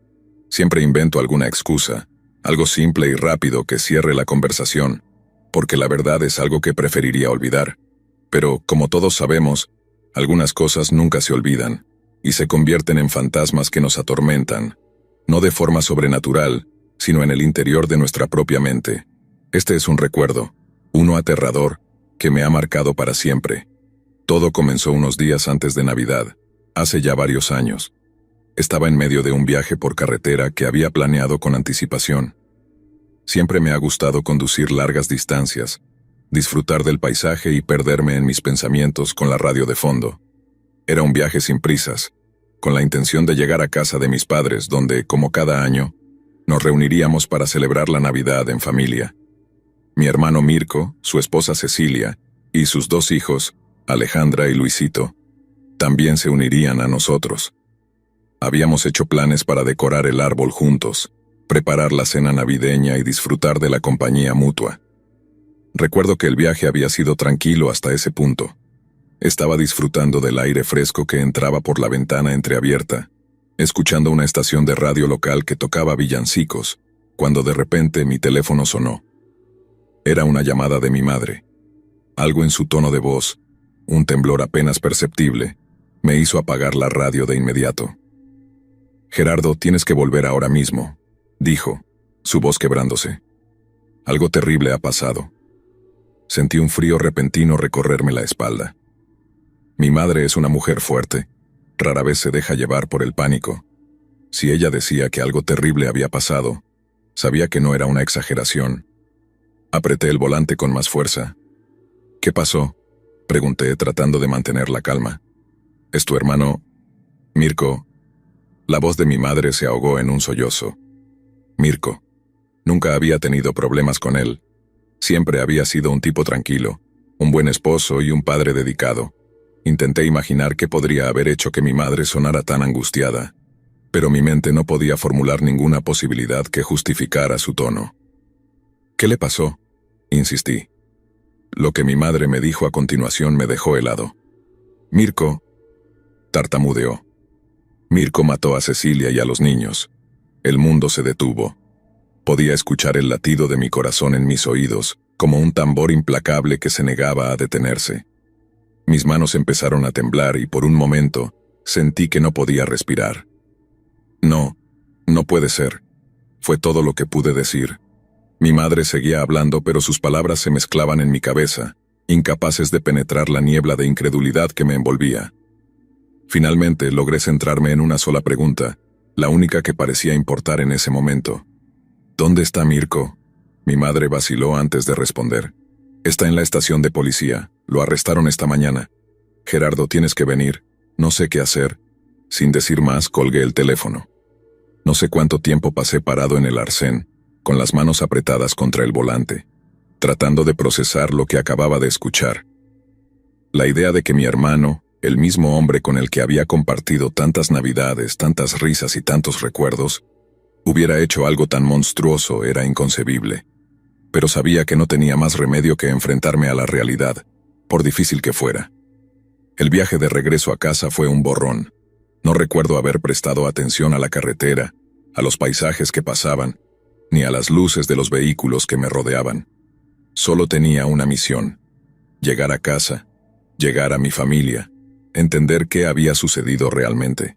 Siempre invento alguna excusa, algo simple y rápido que cierre la conversación, porque la verdad es algo que preferiría olvidar. Pero, como todos sabemos, algunas cosas nunca se olvidan, y se convierten en fantasmas que nos atormentan, no de forma sobrenatural, sino en el interior de nuestra propia mente. Este es un recuerdo, uno aterrador, que me ha marcado para siempre. Todo comenzó unos días antes de Navidad, hace ya varios años. Estaba en medio de un viaje por carretera que había planeado con anticipación. Siempre me ha gustado conducir largas distancias, disfrutar del paisaje y perderme en mis pensamientos con la radio de fondo. Era un viaje sin prisas, con la intención de llegar a casa de mis padres, donde, como cada año, nos reuniríamos para celebrar la Navidad en familia. Mi hermano Mirko, su esposa Cecilia, y sus dos hijos, Alejandra y Luisito, también se unirían a nosotros. Habíamos hecho planes para decorar el árbol juntos, preparar la cena navideña y disfrutar de la compañía mutua. Recuerdo que el viaje había sido tranquilo hasta ese punto. Estaba disfrutando del aire fresco que entraba por la ventana entreabierta, escuchando una estación de radio local que tocaba villancicos, cuando de repente mi teléfono sonó. Era una llamada de mi madre. Algo en su tono de voz, un temblor apenas perceptible, me hizo apagar la radio de inmediato. «Gerardo, tienes que volver ahora mismo», dijo, su voz quebrándose. «Algo terrible ha pasado». Sentí un frío repentino recorrerme la espalda. Mi madre es una mujer fuerte, rara vez se deja llevar por el pánico. Si ella decía que algo terrible había pasado, sabía que no era una exageración. Apreté el volante con más fuerza. «¿Qué pasó?», pregunté tratando de mantener la calma. «¿Es tu hermano, Mirko?» La voz de mi madre se ahogó en un sollozo. Mirko. Nunca había tenido problemas con él. Siempre había sido un tipo tranquilo, un buen esposo y un padre dedicado. Intenté imaginar qué podría haber hecho que mi madre sonara tan angustiada, pero mi mente no podía formular ninguna posibilidad que justificara su tono. «¿Qué le pasó?», insistí. Lo que mi madre me dijo a continuación me dejó helado. «Mirko», tartamudeó. «Mirko mató a Cecilia y a los niños. El mundo se detuvo. Podía escuchar el latido de mi corazón en mis oídos, como un tambor implacable que se negaba a detenerse. Mis manos empezaron a temblar y por un momento sentí que no podía respirar. No, no puede ser. Fue todo lo que pude decir. Mi madre seguía hablando, pero sus palabras se mezclaban en mi cabeza, incapaces de penetrar la niebla de incredulidad que me envolvía. Finalmente logré centrarme en una sola pregunta, la única que parecía importar en ese momento. ¿Dónde está Mirko? Mi madre vaciló antes de responder. Está en la estación de policía. Lo arrestaron esta mañana. Gerardo, tienes que venir. No sé qué hacer. Sin decir más, colgué el teléfono. No sé cuánto tiempo pasé parado en el arcén, con las manos apretadas contra el volante, tratando de procesar lo que acababa de escuchar. La idea de que mi hermano, el mismo hombre con el que había compartido tantas navidades, tantas risas y tantos recuerdos, hubiera hecho algo tan monstruoso era inconcebible. Pero sabía que no tenía más remedio que enfrentarme a la realidad, por difícil que fuera. El viaje de regreso a casa fue un borrón. No recuerdo haber prestado atención a la carretera, a los paisajes que pasaban, ni a las luces de los vehículos que me rodeaban. Solo tenía una misión: llegar a casa, llegar a mi familia, entender qué había sucedido realmente.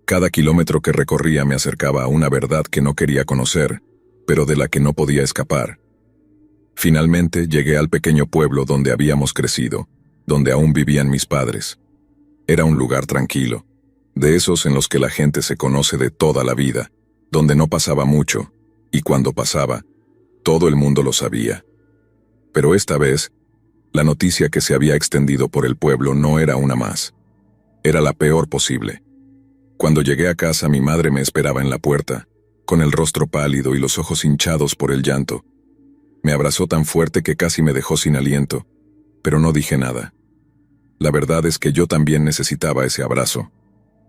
Cada kilómetro que recorría me acercaba a una verdad que no quería conocer, pero de la que no podía escapar. Finalmente llegué al pequeño pueblo donde habíamos crecido, donde aún vivían mis padres. Era un lugar tranquilo, de esos en los que la gente se conoce de toda la vida, donde no pasaba mucho, y cuando pasaba, todo el mundo lo sabía. Pero esta vez, la noticia que se había extendido por el pueblo no era una más. Era la peor posible. Cuando llegué a casa, mi madre me esperaba en la puerta, con el rostro pálido y los ojos hinchados por el llanto. Me abrazó tan fuerte que casi me dejó sin aliento, pero no dije nada. La verdad es que yo también necesitaba ese abrazo.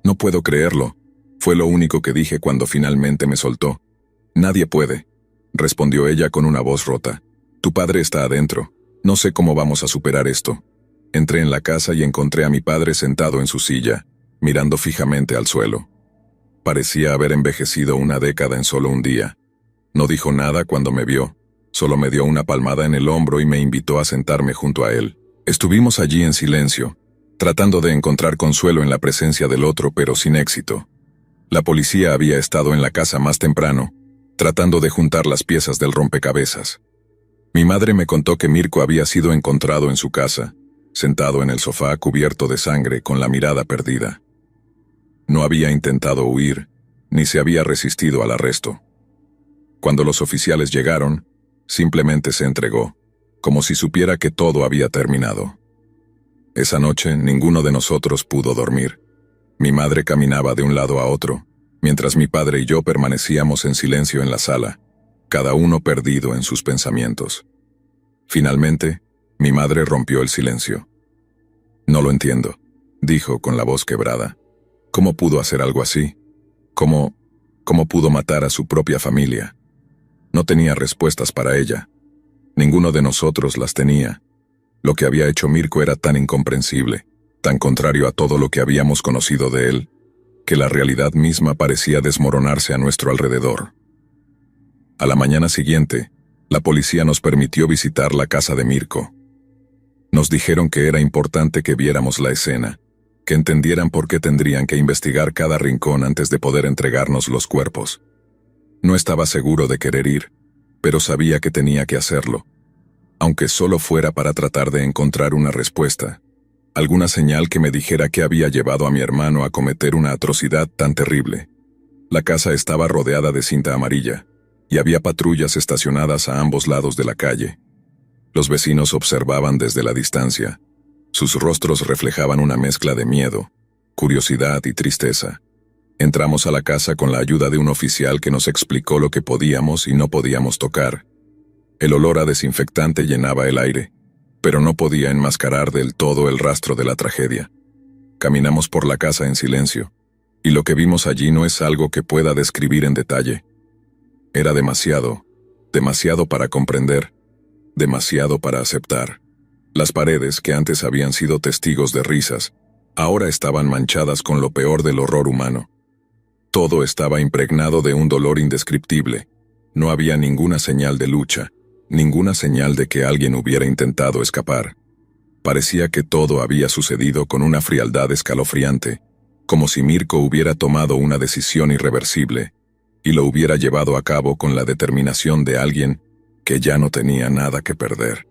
No puedo creerlo, fue lo único que dije cuando finalmente me soltó. Nadie puede, respondió ella con una voz rota. Tu padre está adentro, no sé cómo vamos a superar esto. Entré en la casa y encontré a mi padre sentado en su silla, mirando fijamente al suelo. Parecía haber envejecido una década en solo un día. No dijo nada cuando me vio. Solo me dio una palmada en el hombro y me invitó a sentarme junto a él. Estuvimos allí en silencio, tratando de encontrar consuelo en la presencia del otro, pero sin éxito. La policía había estado en la casa más temprano, tratando de juntar las piezas del rompecabezas. Mi madre me contó que Mirko había sido encontrado en su casa, sentado en el sofá cubierto de sangre con la mirada perdida. No había intentado huir, ni se había resistido al arresto. Cuando los oficiales llegaron, simplemente se entregó, como si supiera que todo había terminado. Esa noche ninguno de nosotros pudo dormir. Mi madre caminaba de un lado a otro, mientras mi padre y yo permanecíamos en silencio en la sala, cada uno perdido en sus pensamientos. Finalmente, mi madre rompió el silencio. No lo entiendo, dijo con la voz quebrada. ¿Cómo pudo hacer algo así? ¿Cómo pudo matar a su propia familia? No tenía respuestas para ella. Ninguno de nosotros las tenía. Lo que había hecho Mirko era tan incomprensible, tan contrario a todo lo que habíamos conocido de él, que la realidad misma parecía desmoronarse a nuestro alrededor. A la mañana siguiente, la policía nos permitió visitar la casa de Mirko. Nos dijeron que era importante que viéramos la escena, que entendieran por qué tendrían que investigar cada rincón antes de poder entregarnos los cuerpos. No estaba seguro de querer ir, pero sabía que tenía que hacerlo, aunque solo fuera para tratar de encontrar una respuesta, alguna señal que me dijera qué había llevado a mi hermano a cometer una atrocidad tan terrible. La casa estaba rodeada de cinta amarilla, y había patrullas estacionadas a ambos lados de la calle. Los vecinos observaban desde la distancia. Sus rostros reflejaban una mezcla de miedo, curiosidad y tristeza. Entramos a la casa con la ayuda de un oficial que nos explicó lo que podíamos y no podíamos tocar. El olor a desinfectante llenaba el aire, pero no podía enmascarar del todo el rastro de la tragedia. Caminamos por la casa en silencio, y lo que vimos allí no es algo que pueda describir en detalle. Era demasiado para comprender, demasiado para aceptar. Las paredes, que antes habían sido testigos de risas, ahora estaban manchadas con lo peor del horror humano. Todo estaba impregnado de un dolor indescriptible. No había ninguna señal de lucha, ninguna señal de que alguien hubiera intentado escapar. Parecía que todo había sucedido con una frialdad escalofriante, como si Mirko hubiera tomado una decisión irreversible y lo hubiera llevado a cabo con la determinación de alguien que ya no tenía nada que perder.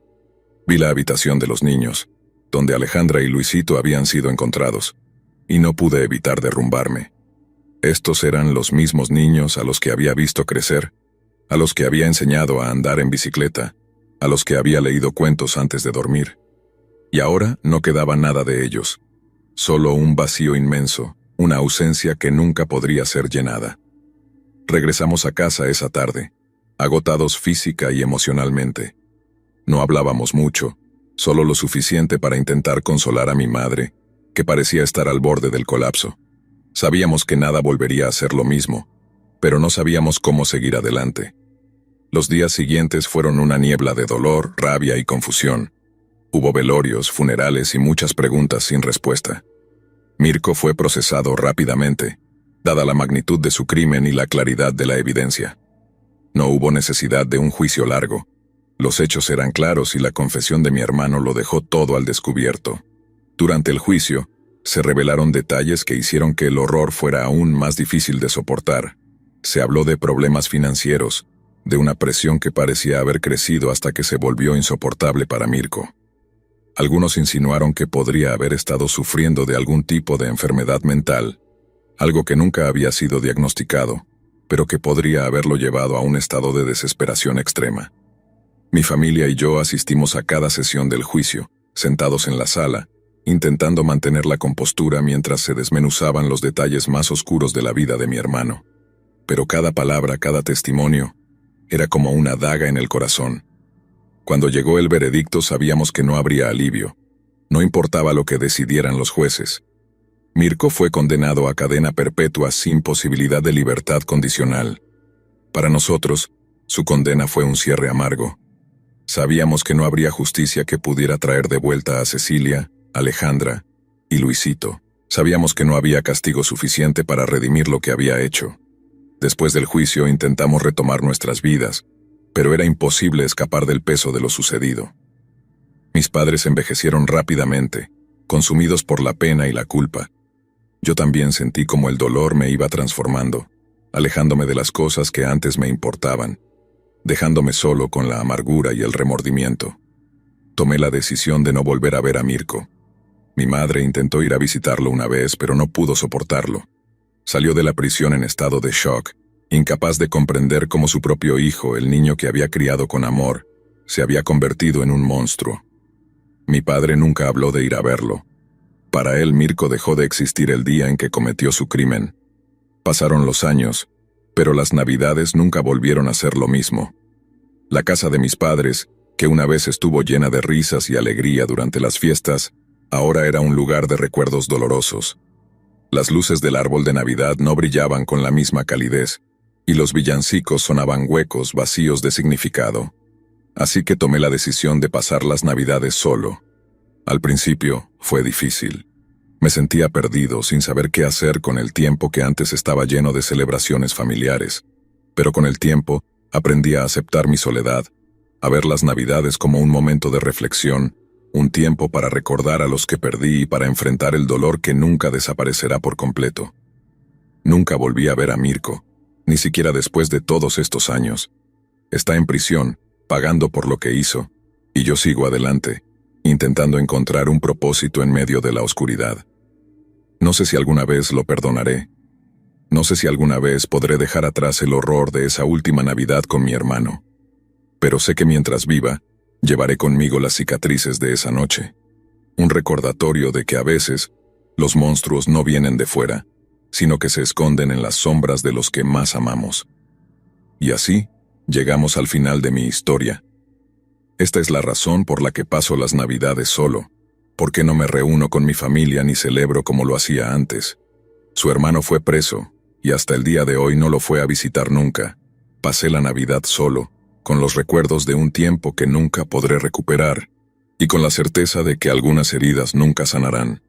Vi la habitación de los niños, donde Alejandra y Luisito habían sido encontrados, y no pude evitar derrumbarme. Estos eran los mismos niños a los que había visto crecer, a los que había enseñado a andar en bicicleta, a los que había leído cuentos antes de dormir. Y ahora no quedaba nada de ellos, solo un vacío inmenso, una ausencia que nunca podría ser llenada. Regresamos a casa esa tarde, agotados física y emocionalmente. No hablábamos mucho, solo lo suficiente para intentar consolar a mi madre, que parecía estar al borde del colapso. Sabíamos que nada volvería a ser lo mismo, pero no sabíamos cómo seguir adelante. Los días siguientes fueron una niebla de dolor, rabia y confusión. Hubo velorios, funerales y muchas preguntas sin respuesta. Mirko fue procesado rápidamente, dada la magnitud de su crimen y la claridad de la evidencia. No hubo necesidad de un juicio largo. Los hechos eran claros y la confesión de mi hermano lo dejó todo al descubierto. Durante el juicio, se revelaron detalles que hicieron que el horror fuera aún más difícil de soportar. Se habló de problemas financieros, de una presión que parecía haber crecido hasta que se volvió insoportable para Mirko. Algunos insinuaron que podría haber estado sufriendo de algún tipo de enfermedad mental, algo que nunca había sido diagnosticado, pero que podría haberlo llevado a un estado de desesperación extrema. Mi familia y yo asistimos a cada sesión del juicio, sentados en la sala, intentando mantener la compostura mientras se desmenuzaban los detalles más oscuros de la vida de mi hermano. Pero cada palabra, cada testimonio, era como una daga en el corazón. Cuando llegó el veredicto sabíamos que no habría alivio. No importaba lo que decidieran los jueces. Mirko fue condenado a cadena perpetua sin posibilidad de libertad condicional. Para nosotros, su condena fue un cierre amargo. Sabíamos que no habría justicia que pudiera traer de vuelta a Cecilia, Alejandra y Luisito. Sabíamos que no había castigo suficiente para redimir lo que había hecho. Después del juicio intentamos retomar nuestras vidas, pero era imposible escapar del peso de lo sucedido. Mis padres envejecieron rápidamente, consumidos por la pena y la culpa. Yo también sentí como el dolor me iba transformando, alejándome de las cosas que antes me importaban, dejándome solo con la amargura y el remordimiento. Tomé la decisión de no volver a ver a Mirko. Mi madre intentó ir a visitarlo una vez, pero no pudo soportarlo. Salió de la prisión en estado de shock, incapaz de comprender cómo su propio hijo, el niño que había criado con amor, se había convertido en un monstruo. Mi padre nunca habló de ir a verlo. Para él, Mirko dejó de existir el día en que cometió su crimen. Pasaron los años, pero las Navidades nunca volvieron a ser lo mismo. La casa de mis padres, que una vez estuvo llena de risas y alegría durante las fiestas, ahora era un lugar de recuerdos dolorosos. Las luces del árbol de Navidad no brillaban con la misma calidez, y los villancicos sonaban huecos, vacíos de significado. Así que tomé la decisión de pasar las Navidades solo. Al principio fue difícil. Me sentía perdido, sin saber qué hacer con el tiempo que antes estaba lleno de celebraciones familiares. Pero con el tiempo aprendí a aceptar mi soledad, a ver las Navidades como un momento de reflexión, un tiempo para recordar a los que perdí y para enfrentar el dolor que nunca desaparecerá por completo. Nunca volví a ver a Mirko, ni siquiera después de todos estos años. Está en prisión, pagando por lo que hizo, y yo sigo adelante, intentando encontrar un propósito en medio de la oscuridad. No sé si alguna vez lo perdonaré. No sé si alguna vez podré dejar atrás el horror de esa última Navidad con mi hermano. Pero sé que mientras viva, llevaré conmigo las cicatrices de esa noche. Un recordatorio de que a veces, los monstruos no vienen de fuera, sino que se esconden en las sombras de los que más amamos. Y así, llegamos al final de mi historia. Esta es la razón por la que paso las Navidades solo, porque no me reúno con mi familia ni celebro como lo hacía antes. Su hermano fue preso, y hasta el día de hoy no lo fue a visitar nunca. Pasé la Navidad solo, con los recuerdos de un tiempo que nunca podré recuperar, y con la certeza de que algunas heridas nunca sanarán.